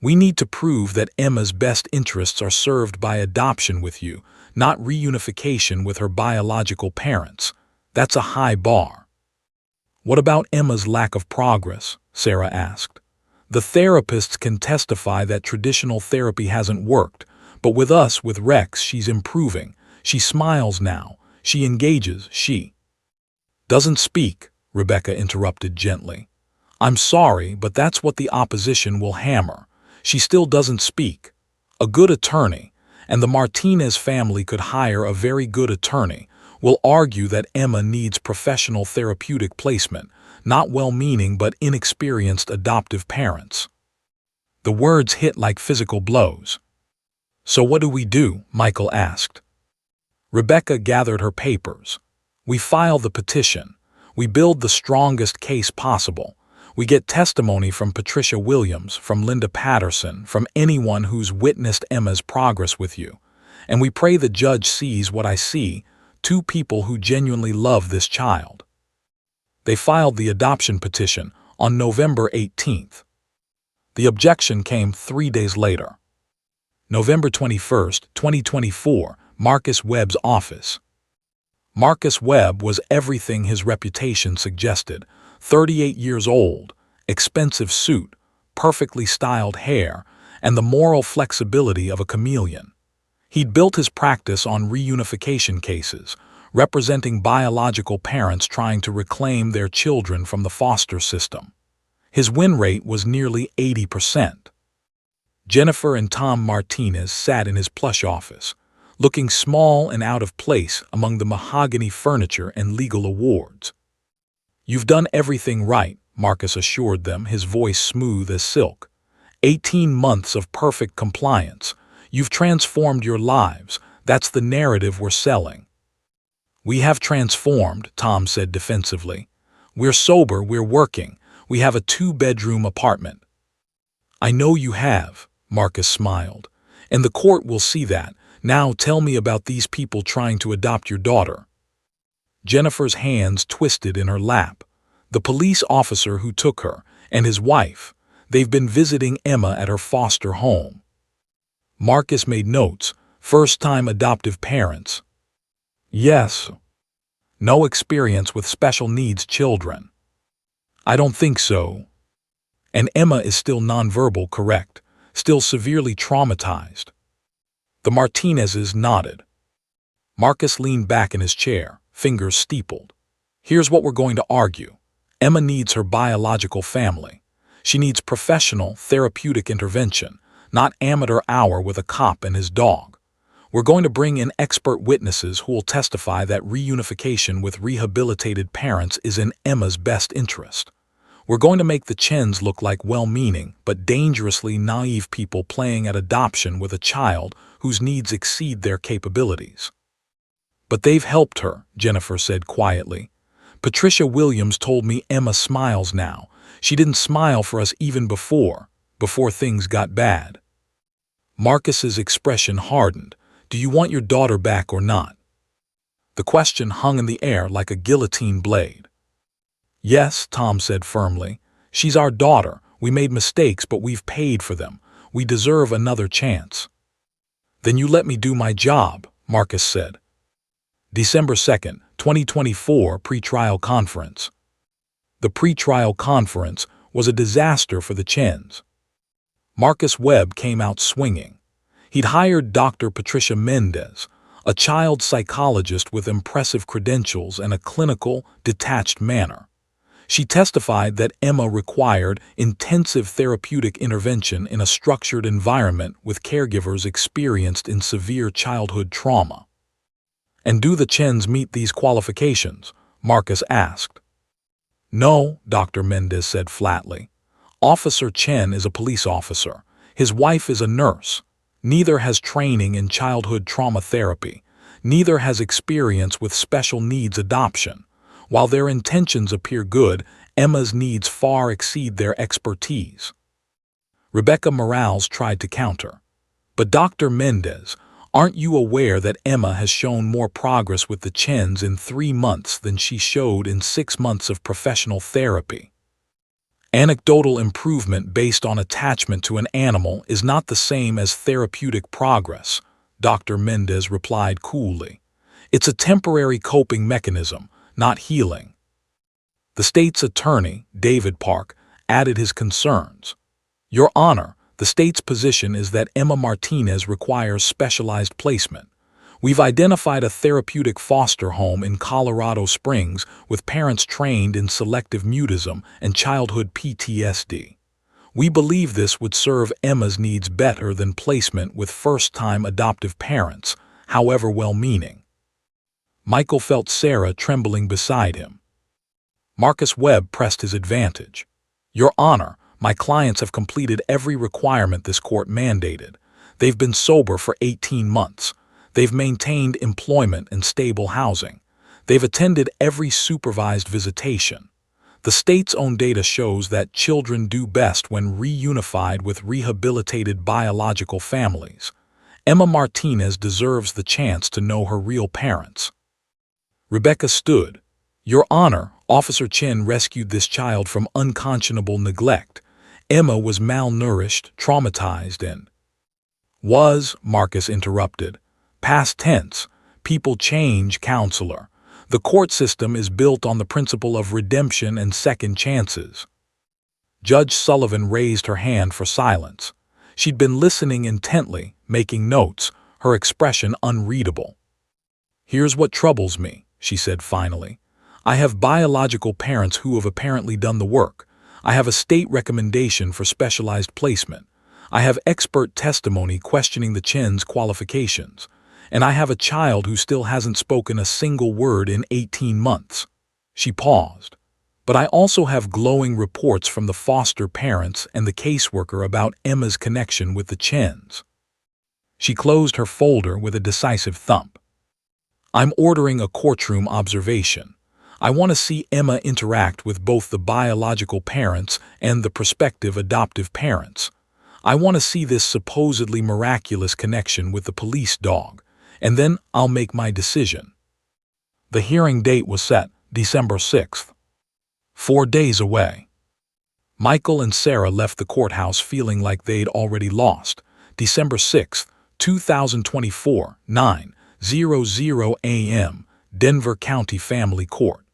We need to prove that Emma's best interests are served by adoption with you, not reunification with her biological parents. That's a high bar." "What about Emma's lack of progress?" Sarah asked. "The therapists can testify that traditional therapy hasn't worked, but with us, with Rex, she's improving. She smiles now. She engages. She doesn't speak," Rebecca interrupted gently. "I'm sorry, but that's what the opposition will hammer. She still doesn't speak. A good attorney, and the Martinez family could hire a very good attorney, will argue that Emma needs professional therapeutic placement, not well-meaning but inexperienced adoptive parents." The words hit like physical blows. "So what do we do?" Michael asked. Rebecca gathered her papers. "We file the petition. We build the strongest case possible. We get testimony from Patricia Williams, from Linda Patterson, from anyone who's witnessed Emma's progress with you. And we pray the judge sees what I see, two people who genuinely love this child." They filed the adoption petition on November 18th. The objection came 3 days later. November 21st, 2024, Marcus Webb's office. Marcus Webb was everything his reputation suggested. 38 years old, expensive suit, perfectly styled hair, and the moral flexibility of a chameleon. He'd built his practice on reunification cases, representing biological parents trying to reclaim their children from the foster system. His win rate was nearly 80%. Jennifer and Tom Martinez sat in his plush office, looking small and out of place among the mahogany furniture and legal awards. "You've done everything right," Marcus assured them, his voice smooth as silk. 18 months of perfect compliance. You've transformed your lives. That's the narrative we're selling." "We have transformed," Tom said defensively. "We're sober, we're working. We have a 2-bedroom apartment." "I know you have," Marcus smiled. "And the court will see that. Now tell me about these people trying to adopt your daughter." Jennifer's hands twisted in her lap. "The police officer who took her, and his wife. They've been visiting Emma at her foster home." Marcus made notes. "First-time adoptive parents." "Yes." "No experience with special needs children." "I don't think so." "And Emma is still nonverbal, correct? Still severely traumatized?" The Martinezes nodded. Marcus leaned back in his chair, fingers steepled. "Here's what we're going to argue. Emma needs her biological family. She needs professional, therapeutic intervention, not amateur hour with a cop and his dog. We're going to bring in expert witnesses who will testify that reunification with rehabilitated parents is in Emma's best interest. We're going to make the Chens look like well-meaning but dangerously naive people playing at adoption with a child whose needs exceed their capabilities." "But they've helped her," Jennifer said quietly. "Patricia Williams told me Emma smiles now. She didn't smile for us even before things got bad." Marcus's expression hardened. "Do you want your daughter back or not?" The question hung in the air like a guillotine blade. "Yes," Tom said firmly. "She's our daughter. We made mistakes, but we've paid for them. We deserve another chance." "Then you let me do my job," Marcus said. December 2nd, 2024, Pretrial Conference. The pretrial conference was a disaster for the Chens. Marcus Webb came out swinging. He'd hired Dr. Patricia Mendez, a child psychologist with impressive credentials and a clinical, detached manner. She testified that Emma required intensive therapeutic intervention in a structured environment with caregivers experienced in severe childhood trauma. "And do the Chens meet these qualifications?" Marcus asked. "No," Dr. Mendez said flatly. "Officer Chen is a police officer. His wife is a nurse. Neither has training in childhood trauma therapy. Neither has experience with special needs adoption. While their intentions appear good, Emma's needs far exceed their expertise." Rebecca Morales tried to counter. "But Dr. Mendez, aren't you aware that Emma has shown more progress with the Chens in 3 months than she showed in 6 months of professional therapy?" Anecdotal improvement based on attachment to an animal is not the same as therapeutic progress, Dr. Mendez replied coolly. It's a temporary coping mechanism, not healing. The state's attorney, David Park, added his concerns. Your Honor, the state's position is that Emma Martinez requires specialized placement. We've identified a therapeutic foster home in Colorado Springs with parents trained in selective mutism and childhood PTSD. We believe this would serve Emma's needs better than placement with first-time adoptive parents, however well-meaning. Michael felt Sarah trembling beside him. Marcus Webb pressed his advantage. Your Honor, my clients have completed every requirement this court mandated. They've been sober for 18 months. They've maintained employment and stable housing. They've attended every supervised visitation. The state's own data shows that children do best when reunified with rehabilitated biological families. Emma Martinez deserves the chance to know her real parents. Rebecca stood. Your Honor, Officer Chen rescued this child from unconscionable neglect. Emma was malnourished, traumatized, and— Marcus interrupted. Past tense. People change, counselor. The court system is built on the principle of redemption and second chances. Judge Sullivan raised her hand for silence. She'd been listening intently, making notes, her expression unreadable. Here's what troubles me, she said finally. I have biological parents who have apparently done the work. I have a state recommendation for specialized placement. I have expert testimony questioning the Chen's qualifications. And I have a child who still hasn't spoken a single word in 18 months. She paused. But I also have glowing reports from the foster parents and the caseworker about Emma's connection with the Chens. She closed her folder with a decisive thump. I'm ordering a courtroom observation. I want to see Emma interact with both the biological parents and the prospective adoptive parents. I want to see this supposedly miraculous connection with the police dog. And then I'll make my decision. The hearing date was set, December 6th. 4 days away. Michael and Sarah left the courthouse feeling like they'd already lost. December 6th, 2024, 9:00 a.m., Denver County Family Court.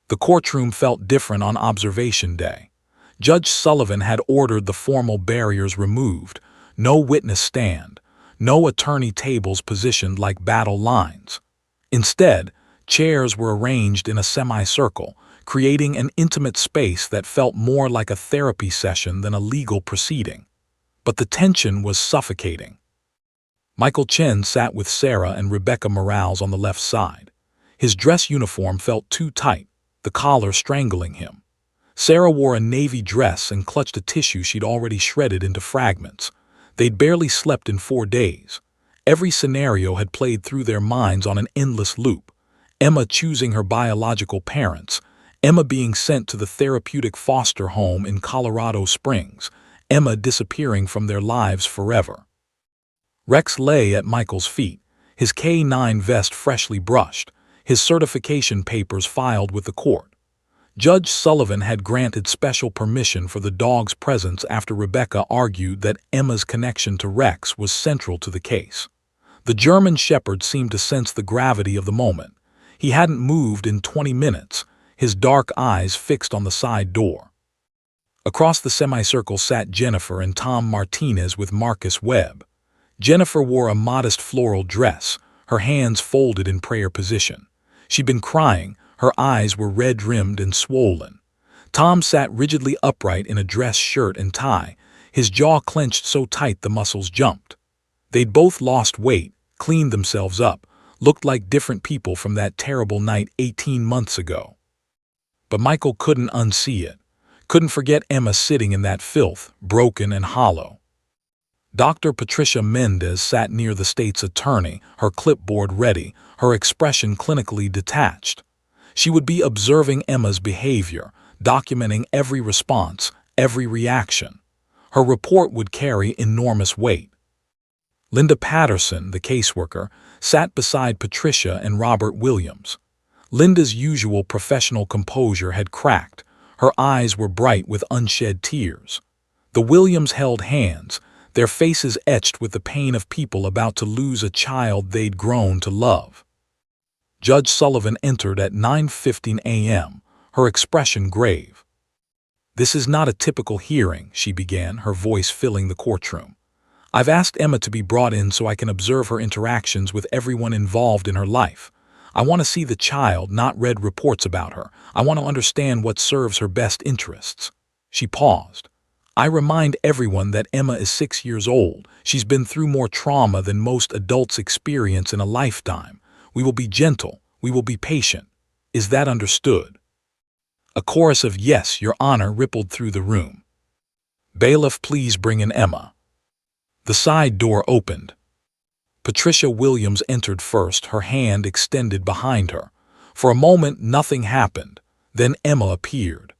The courtroom felt different on observation day. Judge Sullivan had ordered the formal barriers removed, no witness stand. No attorney tables positioned like battle lines. Instead, chairs were arranged in a semicircle, creating an intimate space that felt more like a therapy session than a legal proceeding. But the tension was suffocating. Michael Chen sat with Sarah and Rebecca Morales on the left side. His dress uniform felt too tight, the collar strangling him. Sarah wore a navy dress and clutched a tissue she'd already shredded into fragments. They'd barely slept in 4 days. Every scenario had played through their minds on an endless loop. Emma choosing her biological parents, Emma being sent to the therapeutic foster home in Colorado Springs, Emma disappearing from their lives forever. Rex lay at Michael's feet, his K9 vest freshly brushed, his certification papers filed with the court. Judge Sullivan had granted special permission for the dog's presence after Rebecca argued that Emma's connection to Rex was central to the case. The German Shepherd seemed to sense the gravity of the moment. He hadn't moved in 20 minutes, his dark eyes fixed on the side door. Across the semicircle sat Jennifer and Tom Martinez with Marcus Webb. Jennifer wore a modest floral dress, her hands folded in prayer position. She'd been crying. Her eyes were red-rimmed and swollen. Tom sat rigidly upright in a dress shirt and tie, his jaw clenched so tight the muscles jumped. They'd both lost weight, cleaned themselves up, looked like different people from that terrible night 18 months ago. But Michael couldn't unsee it, couldn't forget Emma sitting in that filth, broken and hollow. Dr. Patricia Mendez sat near the state's attorney, her clipboard ready, her expression clinically detached. She would be observing Emma's behavior, documenting every response, every reaction. Her report would carry enormous weight. Linda Patterson, the caseworker, sat beside Patricia and Robert Williams. Linda's usual professional composure had cracked, Her eyes were bright with unshed tears. The Williams held hands, their faces etched with the pain of people about to lose a child they'd grown to love. Judge Sullivan entered at 9:15 a.m., her expression grave. "This is not a typical hearing," she began, her voice filling the courtroom. "I've asked Emma to be brought in so I can observe her interactions with everyone involved in her life. I want to see the child, not read reports about her. I want to understand what serves her best interests." She paused. "I remind everyone that Emma is 6 years old. She's been through more trauma than most adults experience in a lifetime. We will be gentle. We will be patient. Is that understood?" A chorus of "Yes, Your Honor" rippled through the room. "Bailiff, please bring in Emma." The side door opened. Patricia Williams entered first, her hand extended behind her. For a moment, nothing happened. Then Emma appeared.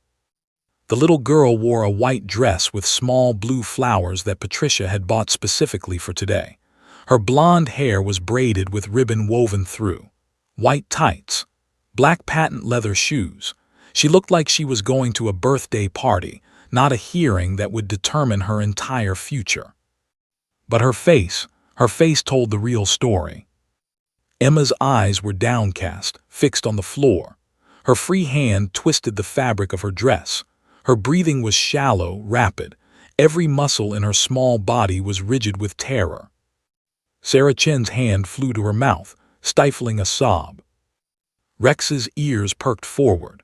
The little girl wore a white dress with small blue flowers that Patricia had bought specifically for today. Her blonde hair was braided with ribbon woven through. White tights. Black patent leather shoes. She looked like she was going to a birthday party, not a hearing that would determine her entire future. But her face told the real story. Emma's eyes were downcast, fixed on the floor. Her free hand twisted the fabric of her dress. Her breathing was shallow, rapid. Every muscle in her small body was rigid with terror. Sarah Chen's hand flew to her mouth, stifling a sob. Rex's ears perked forward.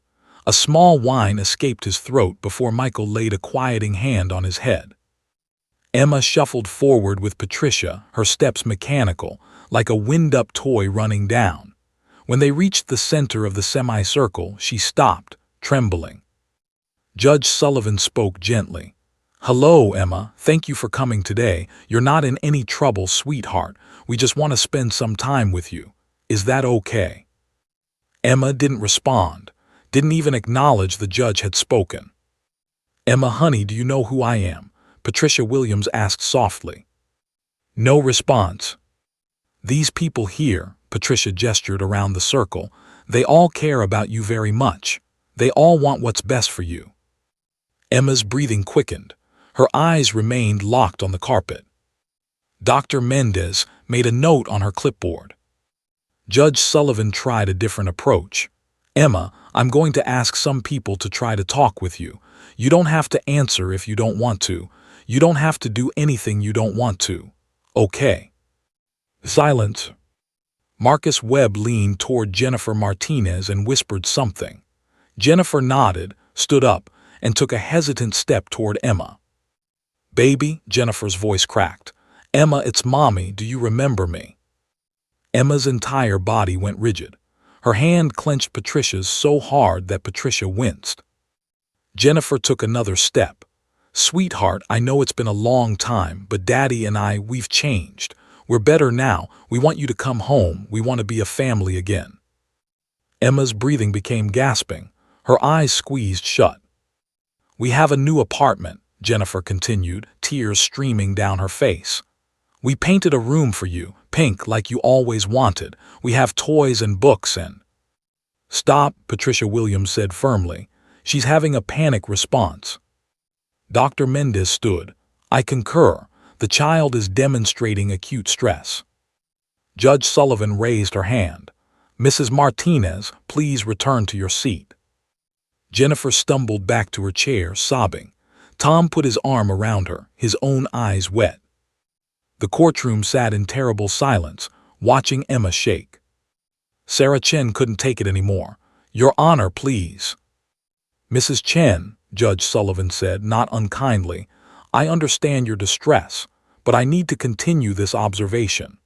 A small whine escaped his throat before Michael laid a quieting hand on his head. Emma shuffled forward with Patricia, her steps mechanical, like a wind-up toy running down. When they reached the center of the semicircle, she stopped, trembling. Judge Sullivan spoke gently. "Hello, Emma. Thank you for coming today. You're not in any trouble, sweetheart. We just want to spend some time with you. Is that okay?" Emma didn't respond, didn't even acknowledge the judge had spoken. "Emma, honey, do you know who I am?" Patricia Williams asked softly. No response. "These people here," Patricia gestured around the circle, "they all care about you very much. They all want what's best for you." Emma's breathing quickened. Her eyes remained locked on the carpet. Dr. Mendez made a note on her clipboard. Judge Sullivan tried a different approach. "Emma, I'm going to ask some people to try to talk with you. You don't have to answer if you don't want to. You don't have to do anything you don't want to. Okay?" Silence. Marcus Webb leaned toward Jennifer Martinez and whispered something. Jennifer nodded, stood up, and took a hesitant step toward Emma. "Baby," Jennifer's voice cracked. "Emma, it's Mommy. Do you remember me?" Emma's entire body went rigid. Her hand clenched Patricia's so hard that Patricia winced. Jennifer took another step. "Sweetheart, I know it's been a long time, but Daddy and we've changed. We're better now. We want you to come home. We want to be a family again." Emma's breathing became gasping. Her eyes squeezed shut. "We have a new apartment," Jennifer continued, tears streaming down her face. "We painted a room for you, pink like you always wanted. We have toys and books and—" "Stop," Patricia Williams said firmly. "She's having a panic response." Dr. Mendez stood. "I concur. The child is demonstrating acute stress." Judge Sullivan raised her hand. "Mrs. Martinez, please return to your seat." Jennifer stumbled back to her chair, sobbing. Tom put his arm around her, his own eyes wet. The courtroom sat in terrible silence, watching Emma shake. Sarah Chen couldn't take it anymore. "Your Honor, please." "Mrs. Chen," Judge Sullivan said, not unkindly, "I understand your distress, but I need to continue this observation."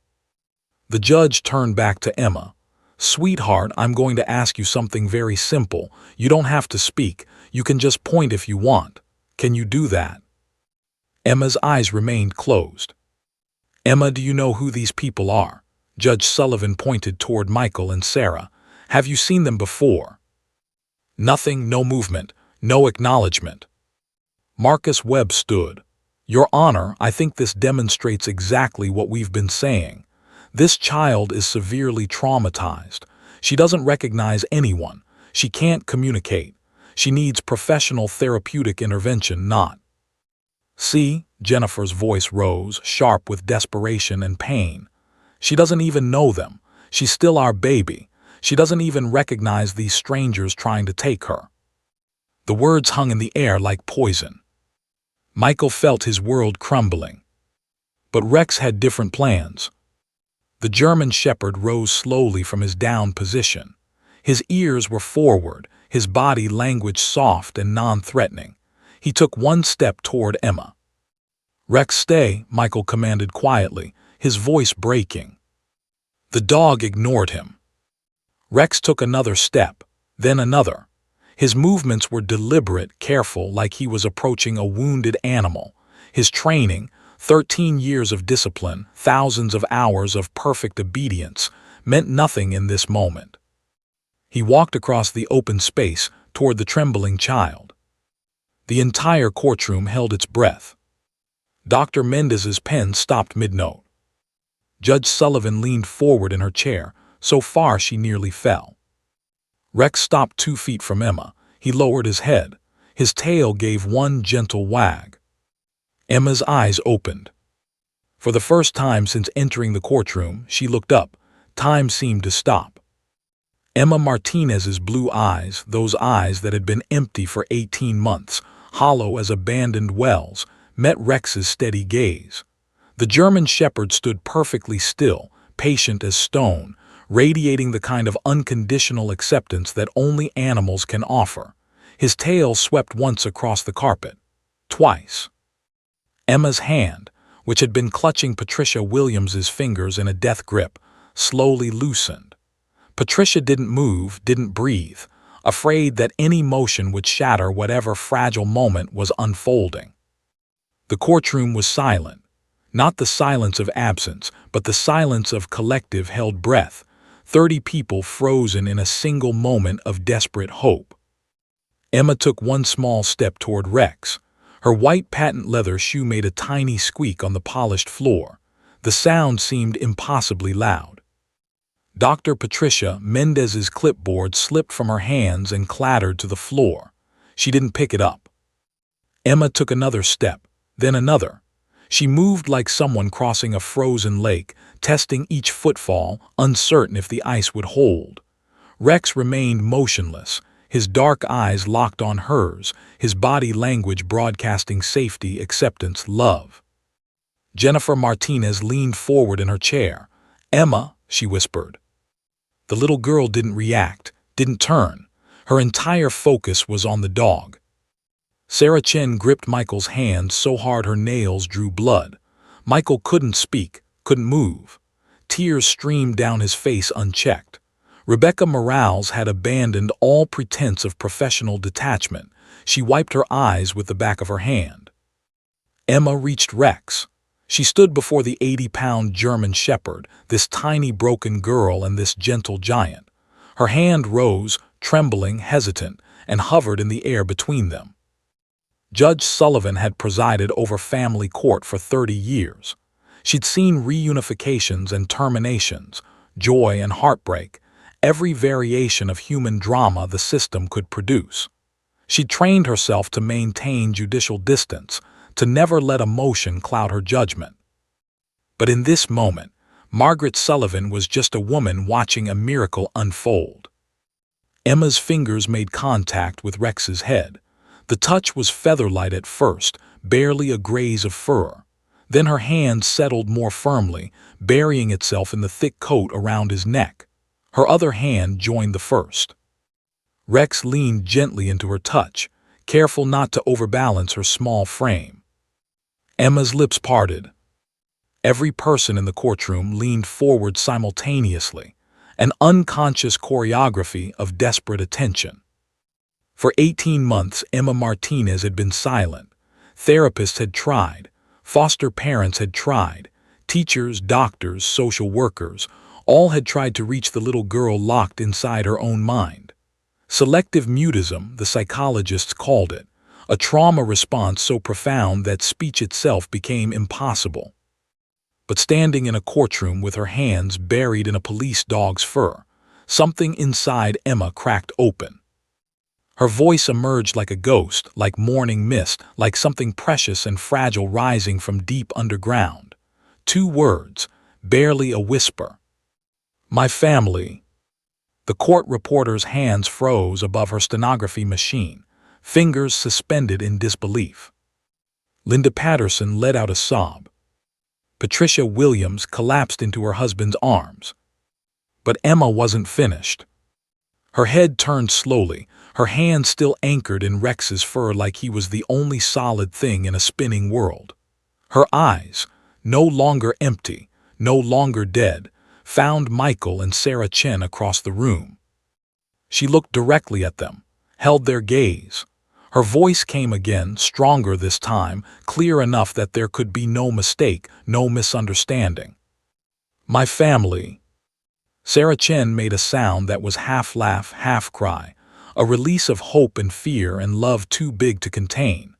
The judge turned back to Emma. "Sweetheart, I'm going to ask you something very simple. You don't have to speak. You can just point if you want. Can you do that?" Emma's eyes remained closed. "Emma, do you know who these people are?" Judge Sullivan pointed toward Michael and Sarah. "Have you seen them before?" Nothing, no movement, no acknowledgement. Marcus Webb stood. "Your Honor, I think this demonstrates exactly what we've been saying. This child is severely traumatized. She doesn't recognize anyone. She can't communicate. She needs professional therapeutic intervention, not. See, Jennifer's voice rose, sharp with desperation and pain. She doesn't even know them. She's still our baby. She doesn't even recognize these strangers trying to take her. The words hung in the air like poison. Michael felt his world crumbling. But Rex had different plans. The German shepherd rose slowly from his down position. His ears were forward, his body language soft and non-threatening. He took one step toward Emma. "Rex, stay," Michael commanded quietly, his voice breaking. The dog ignored him. Rex took another step, then another. His movements were deliberate, careful, like he was approaching a wounded animal. His training, 13 years of discipline, thousands of hours of perfect obedience, meant nothing in this moment. He walked across the open space toward the trembling child. The entire courtroom held its breath. Dr. Mendez's pen stopped mid-note. Judge Sullivan leaned forward in her chair, so far she nearly fell. Rex stopped 2 feet from Emma. He lowered his head. His tail gave one gentle wag. Emma's eyes opened. For the first time since entering the courtroom, she looked up. Time seemed to stop. Emma Martinez's blue eyes, those eyes that had been empty for 18 months, hollow as abandoned wells, met Rex's steady gaze. The German shepherd stood perfectly still, patient as stone, radiating the kind of unconditional acceptance that only animals can offer. His tail swept once across the carpet. Twice. Emma's hand, which had been clutching Patricia Williams's fingers in a death grip, slowly loosened. Patricia didn't move, didn't breathe, afraid that any motion would shatter whatever fragile moment was unfolding. The courtroom was silent. Not the silence of absence, but the silence of collective held breath, 30 people frozen in a single moment of desperate hope. Emma took one small step toward Rex. Her white patent leather shoe made a tiny squeak on the polished floor. The sound seemed impossibly loud. Dr. Patricia Mendez's clipboard slipped from her hands and clattered to the floor. She didn't pick it up. Emma took another step, then another. She moved like someone crossing a frozen lake, testing each footfall, uncertain if the ice would hold. Rex remained motionless, his dark eyes locked on hers, his body language broadcasting safety, acceptance, love. Jennifer Martinez leaned forward in her chair. "Emma," she whispered. The little girl didn't react, didn't turn. Her entire focus was on the dog. Sarah Chen gripped Michael's hand so hard her nails drew blood. Michael couldn't speak, couldn't move. Tears streamed down his face unchecked. Rebecca Morales had abandoned all pretense of professional detachment. She wiped her eyes with the back of her hand. Emma reached Rex. She stood before the 80-pound German shepherd, this tiny broken girl and this gentle giant. Her hand rose, trembling, hesitant, and hovered in the air between them. Judge Sullivan had presided over family court for 30 years. She'd seen reunifications and terminations, joy and heartbreak, every variation of human drama the system could produce. She'd trained herself to maintain judicial distance, to never let emotion cloud her judgment. But in this moment, Margaret Sullivan was just a woman watching a miracle unfold. Emma's fingers made contact with Rex's head. The touch was feather-light at first, barely a graze of fur. Then her hand settled more firmly, burying itself in the thick coat around his neck. Her other hand joined the first. Rex leaned gently into her touch, careful not to overbalance her small frame. Emma's lips parted. Every person in the courtroom leaned forward simultaneously, an unconscious choreography of desperate attention. For 18 months, Emma Martinez had been silent. Therapists had tried. Foster parents had tried. Teachers, doctors, social workers, all had tried to reach the little girl locked inside her own mind. Selective mutism, the psychologists called it, a trauma response so profound that speech itself became impossible. But standing in a courtroom with her hands buried in a police dog's fur, something inside Emma cracked open. Her voice emerged like a ghost, like morning mist, like something precious and fragile rising from deep underground. 2 words, barely a whisper. My family. The court reporter's hands froze above her stenography machine, fingers suspended in disbelief. Linda Patterson let out a sob. Patricia Williams collapsed into her husband's arms. But Emma wasn't finished. Her head turned slowly, her hand still anchored in Rex's fur like he was the only solid thing in a spinning world. Her eyes, no longer empty, no longer dead, found Michael and Sarah Chen across the room. She looked directly at them, held their gaze. Her voice came again, stronger this time, clear enough that there could be no mistake, no misunderstanding. My family. Sarah Chen made a sound that was half laugh, half cry, a release of hope and fear and love too big to contain.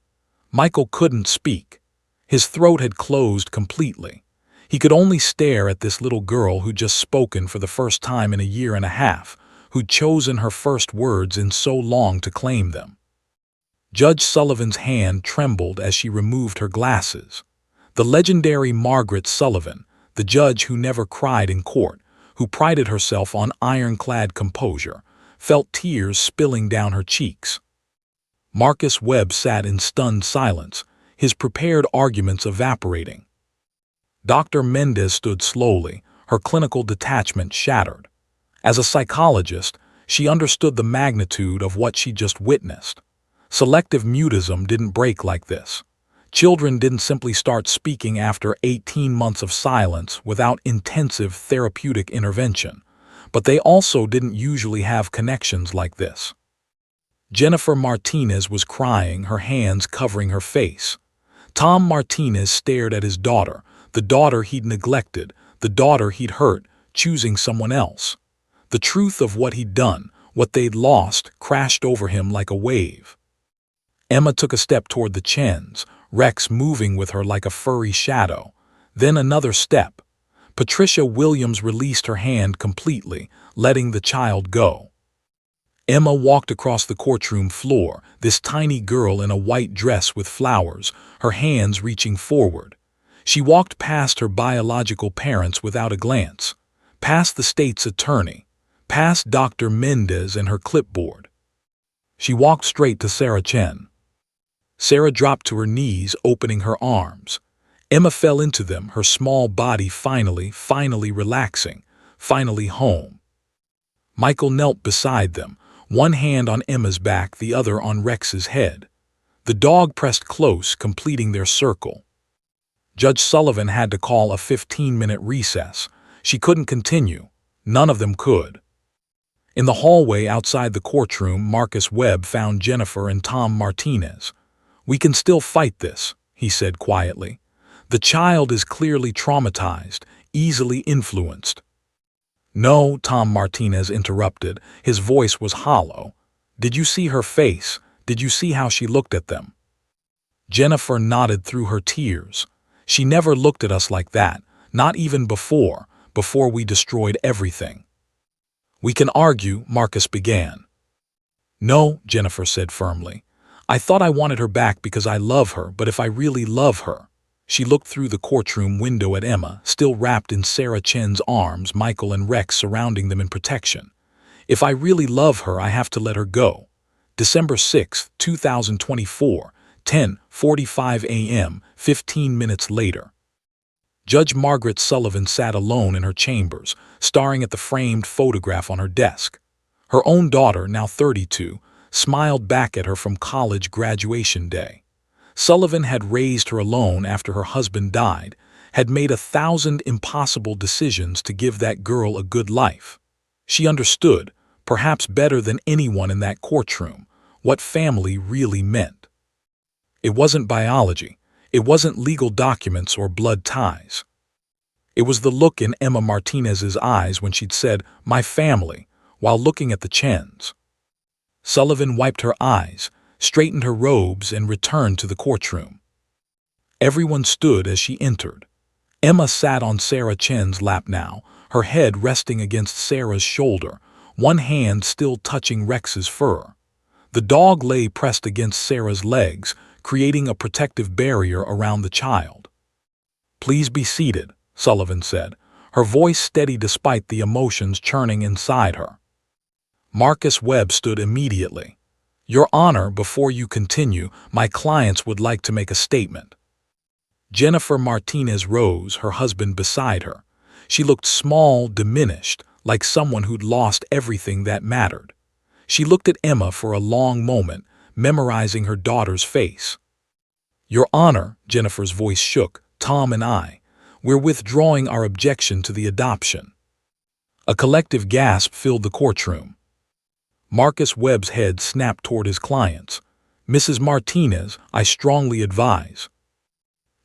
Michael couldn't speak. His throat had closed completely. He could only stare at this little girl who'd just spoken for the first time in a year and a half, who'd chosen her first words in so long to claim them. Judge Sullivan's hand trembled as she removed her glasses. The legendary Margaret Sullivan, the judge who never cried in court, who prided herself on ironclad composure, felt tears spilling down her cheeks. Marcus Webb sat in stunned silence, his prepared arguments evaporating. Dr. Mendez stood slowly, her clinical detachment shattered. As a psychologist, she understood the magnitude of what she just witnessed. Selective mutism didn't break like this. Children didn't simply start speaking after 18 months of silence without intensive therapeutic intervention, but they also didn't usually have connections like this. Jennifer Martinez was crying, her hands covering her face. Tom Martinez stared at his daughter, the daughter he'd neglected, the daughter he'd hurt, choosing someone else. The truth of what he'd done, what they'd lost, crashed over him like a wave. Emma took a step toward the Chens, Rex moving with her like a furry shadow. Then another step. Patricia Williams released her hand completely, letting the child go. Emma walked across the courtroom floor, this tiny girl in a white dress with flowers, her hands reaching forward. She walked past her biological parents without a glance, past the state's attorney, past Dr. Mendez and her clipboard. She walked straight to Sarah Chen. Sarah dropped to her knees, opening her arms. Emma fell into them, her small body finally relaxing, finally home. Michael knelt beside them, one hand on Emma's back, the other on Rex's head. The dog pressed close, completing their circle. Judge Sullivan had to call a 15-minute recess. She couldn't continue. None of them could. In the hallway outside the courtroom, Marcus Webb found Jennifer and Tom Martinez. We can still fight this, he said quietly. The child is clearly traumatized, easily influenced. No, Tom Martinez interrupted. His voice was hollow. Did you see her face? Did you see how she looked at them? Jennifer nodded through her tears. She never looked at us like that, not even before we destroyed everything. We can argue, Marcus began. No, Jennifer said firmly. I thought I wanted her back because I love her, but if I really love her... She looked through the courtroom window at Emma, still wrapped in Sarah Chen's arms, Michael and Rex surrounding them in protection. If I really love her, I have to let her go. December 6, 2024, 10:45 a.m., 15 minutes later. Judge Margaret Sullivan sat alone in her chambers, staring at the framed photograph on her desk. Her own daughter, now 32, smiled back at her from college graduation day. Sullivan had raised her alone after her husband died, had made 1,000 impossible decisions to give that girl a good life. She understood, perhaps better than anyone in that courtroom, what family really meant. It wasn't biology. It wasn't legal documents or blood ties. It was the look in Emma Martinez's eyes when she'd said, "My family," while looking at the Chens. Sullivan wiped her eyes, straightened her robes, and returned to the courtroom. Everyone stood as she entered. Emma sat on Sarah Chen's lap now, her head resting against Sarah's shoulder, one hand still touching Rex's fur. The dog lay pressed against Sarah's legs, creating a protective barrier around the child. "Please be seated," Sullivan said, her voice steady despite the emotions churning inside her. Marcus Webb stood immediately. "Your Honor, before you continue, my clients would like to make a statement." Jennifer Martinez rose, her husband beside her. She looked small, diminished, like someone who'd lost everything that mattered. She looked at Emma for a long moment, memorizing her daughter's face. "Your Honor," Jennifer's voice shook, "Tom and we're withdrawing our objection to the adoption." A collective gasp filled the courtroom. Marcus Webb's head snapped toward his clients. "Mrs. Martinez, I strongly advise."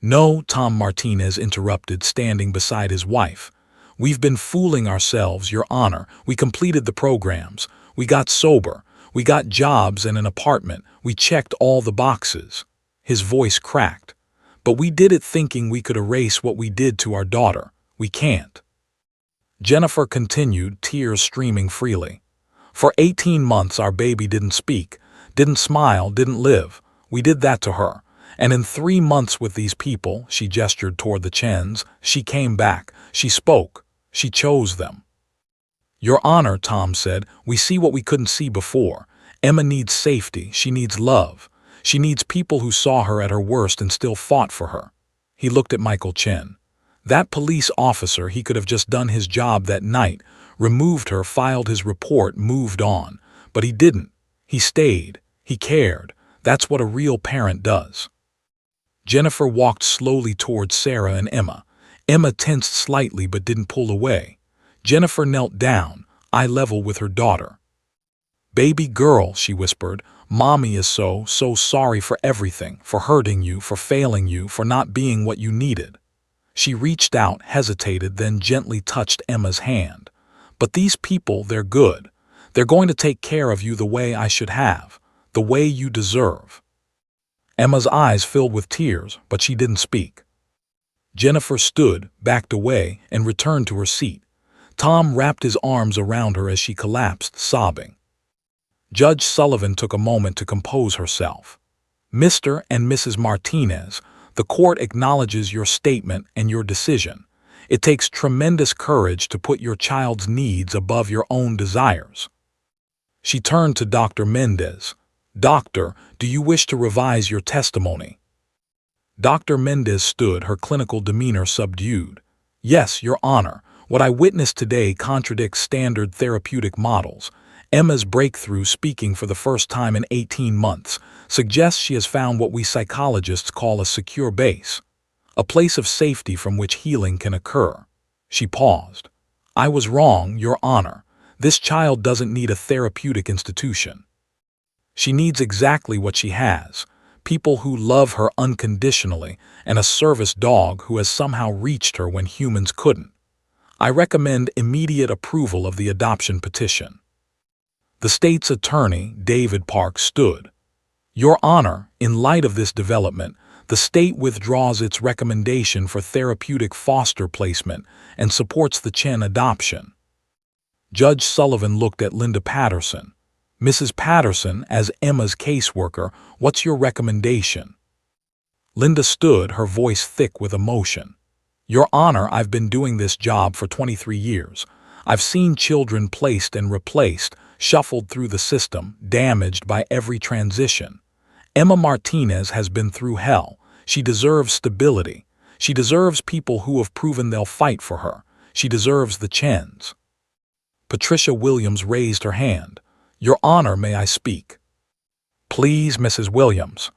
"No," Tom Martinez interrupted, standing beside his wife. "We've been fooling ourselves, Your Honor. We completed the programs. We got sober. We got jobs and an apartment. We checked all the boxes." His voice cracked. "But we did it thinking we could erase what we did to our daughter. We can't." Jennifer continued, tears streaming freely. "For 18 months our baby didn't speak, didn't smile, didn't live. We did that to her. And in 3 months with these people," she gestured toward the Chens, "she came back. She spoke. She chose them." "Your Honor," Tom said, "we see what we couldn't see before. Emma needs safety. She needs love. She needs people who saw her at her worst and still fought for her." He looked at Michael Chen. That police officer, he could have just done his job that night, removed her, filed his report, moved on. But he didn't. He stayed. He cared. That's what a real parent does. Jennifer walked slowly towards Sarah and Emma. Emma tensed slightly but didn't pull away. Jennifer knelt down, eye level with her daughter. "Baby girl," she whispered, "Mommy is so sorry for everything, for hurting you, for failing you, for not being what you needed." She reached out, hesitated, then gently touched Emma's hand. "But these people, they're good. They're going to take care of you the way I should have, the way you deserve." Emma's eyes filled with tears, but she didn't speak. Jennifer stood, backed away, and returned to her seat. Tom wrapped his arms around her as she collapsed, sobbing. Judge Sullivan took a moment to compose herself. "Mr. and Mrs. Martinez, the court acknowledges your statement and your decision. It takes tremendous courage to put your child's needs above your own desires." She turned to Dr. Mendez. "Doctor, do you wish to revise your testimony?" Dr. Mendez stood, her clinical demeanor subdued. "Yes, Your Honor. What I witnessed today contradicts standard therapeutic models. Emma's breakthrough, speaking for the first time in 18 months, suggests she has found what we psychologists call a secure base, a place of safety from which healing can occur." She paused. "I was wrong, Your Honor. This child doesn't need a therapeutic institution. She needs exactly what she has: people who love her unconditionally and a service dog who has somehow reached her when humans couldn't. I recommend immediate approval of the adoption petition." The state's attorney, David Park, stood. "Your Honor, in light of this development, the state withdraws its recommendation for therapeutic foster placement and supports the Chen adoption." Judge Sullivan looked at Linda Patterson. "Mrs. Patterson, as Emma's caseworker, what's your recommendation?" Linda stood, her voice thick with emotion. "Your Honor, I've been doing this job for 23 years. I've seen children placed and replaced, shuffled through the system, damaged by every transition. Emma Martinez has been through hell. She deserves stability. She deserves people who have proven they'll fight for her. She deserves the Chens." Patricia Williams raised her hand. "Your Honor, may I speak?" "Please, Mrs. Williams."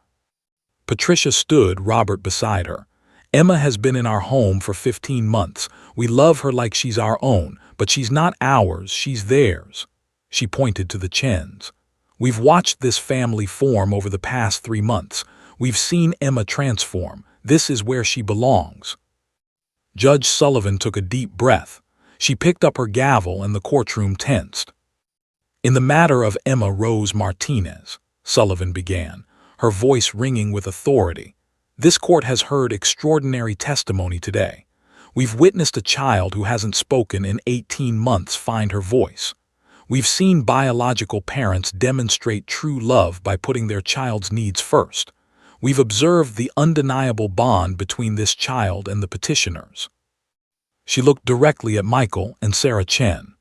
Patricia stood, Robert beside her. "Emma has been in our home for 15 months. We love her like she's our own, but she's not ours, she's theirs." She pointed to the Chens. "We've watched this family form over the past 3 months. We've seen Emma transform. This is where she belongs." Judge Sullivan took a deep breath. She picked up her gavel and the courtroom tensed. "In the matter of Emma Rose Martinez," Sullivan began, her voice ringing with authority, "this court has heard extraordinary testimony today. We've witnessed a child who hasn't spoken in 18 months find her voice. We've seen biological parents demonstrate true love by putting their child's needs first. We've observed the undeniable bond between this child and the petitioners. She looked directly at Michael and Sarah Chen.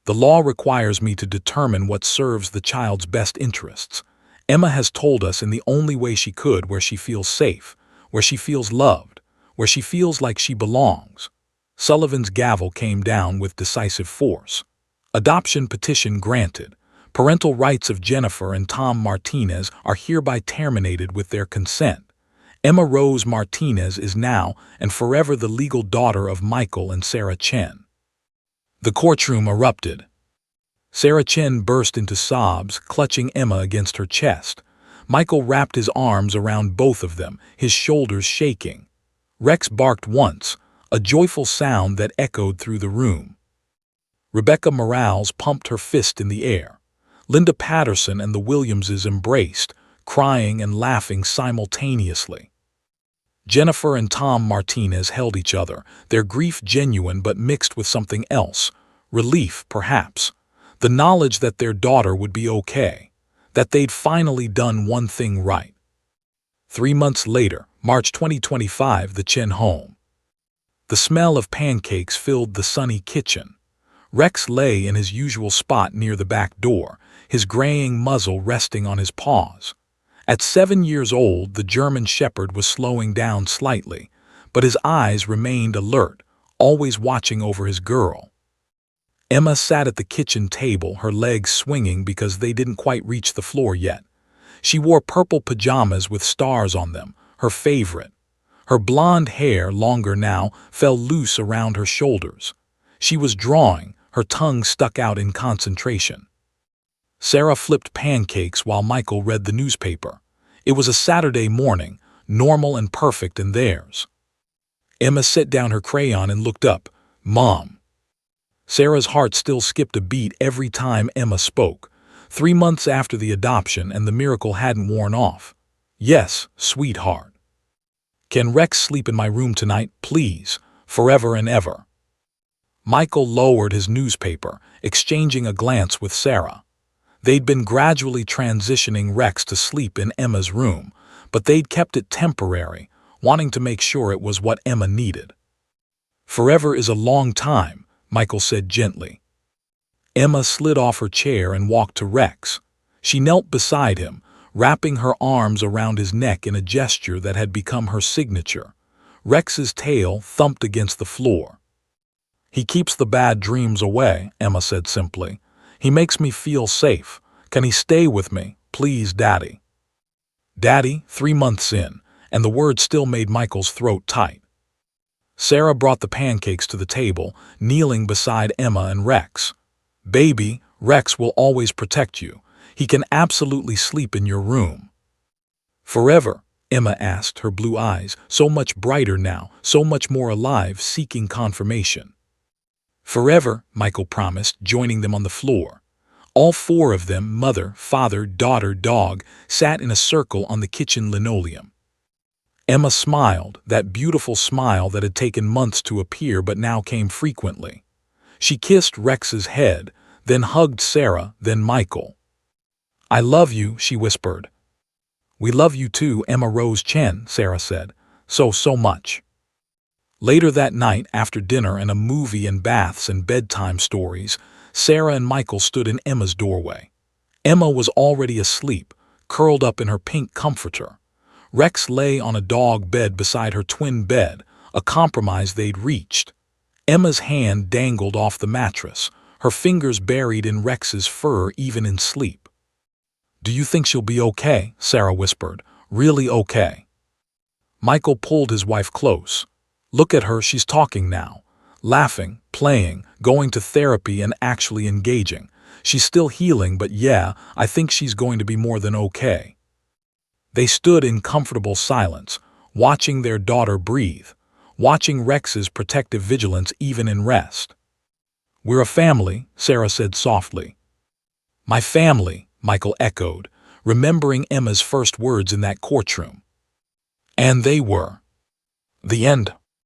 The law requires me to determine what serves the child's best interests. Emma has told us in the only way she could, where she feels safe, where she feels loved, where she feels like she belongs. Sullivan's gavel came down with decisive force. Adoption petition granted. Parental rights of Jennifer and Tom Martinez are hereby terminated with their consent. Emma Rose Martinez is now and forever the legal daughter of Michael and Sarah Chen. The courtroom erupted. Sarah Chen burst into sobs, clutching Emma against her chest. Michael wrapped his arms around both of them, his shoulders shaking. Rex barked once, a joyful sound that echoed through the room. Rebecca Morales pumped her fist in the air. Linda Patterson and the Williamses embraced, crying and laughing simultaneously. Jennifer and Tom Martinez held each other, their grief genuine but mixed with something else, relief perhaps, the knowledge that their daughter would be okay, that they'd finally done one thing right. 3 months later, March 2025, the Chen home. The smell of pancakes filled the sunny kitchen. Rex lay in his usual spot near the back door, his graying muzzle resting on his paws. At 7 years old, the German Shepherd was slowing down slightly, but his eyes remained alert, always watching over his girl. Emma sat at the kitchen table, her legs swinging because they didn't quite reach the floor yet. She wore purple pajamas with stars on them, her favorite. Her blonde hair, longer now, fell loose around her shoulders. She was drawing, her tongue stuck out in concentration. Sarah flipped pancakes while Michael read the newspaper. It was a Saturday morning, normal and perfect in theirs. Emma set down her crayon and looked up. "Mom." Sarah's heart still skipped a beat every time Emma spoke. 3 months after the adoption, and the miracle hadn't worn off. "Yes, sweetheart." "Can Rex sleep in my room tonight, please, forever and ever?" Michael lowered his newspaper, exchanging a glance with Sarah. They'd been gradually transitioning Rex to sleep in Emma's room, but they'd kept it temporary, wanting to make sure it was what Emma needed. "Forever is a long time," Michael said gently. Emma slid off her chair and walked to Rex. She knelt beside him, wrapping her arms around his neck in a gesture that had become her signature. Rex's tail thumped against the floor. "He keeps the bad dreams away," Emma said simply. "He makes me feel safe. Can he stay with me, please, Daddy?" Daddy, 3 months in, and the word still made Michael's throat tight. Sarah brought the pancakes to the table, kneeling beside Emma and Rex. "Baby, Rex will always protect you. He can absolutely sleep in your room." "Forever?" Emma asked, her blue eyes, so much brighter now, so much more alive, seeking confirmation. "Forever," Michael promised, joining them on the floor. All 4 of them, mother, father, daughter, dog, sat in a circle on the kitchen linoleum. Emma smiled, that beautiful smile that had taken months to appear but now came frequently. She kissed Rex's head, then hugged Sarah, then Michael. "I love you," she whispered. "We love you too, Emma Rose Chen," Sarah said. So much." Later that night, after dinner and a movie and baths and bedtime stories, Sarah and Michael stood in Emma's doorway. Emma was already asleep, curled up in her pink comforter. Rex lay on a dog bed beside her twin bed, a compromise they'd reached. Emma's hand dangled off the mattress, her fingers buried in Rex's fur even in sleep. "Do you think she'll be okay?" Sarah whispered. "Really okay?" Michael pulled his wife close. "Look at her, she's talking now. Laughing, playing, going to therapy and actually engaging. She's still healing, but yeah, I think she's going to be more than okay." They stood in comfortable silence, watching their daughter breathe, watching Rex's protective vigilance even in rest. "We're a family," Sarah said softly. "My family," Michael echoed, remembering Emma's first words in that courtroom. And they were. The end.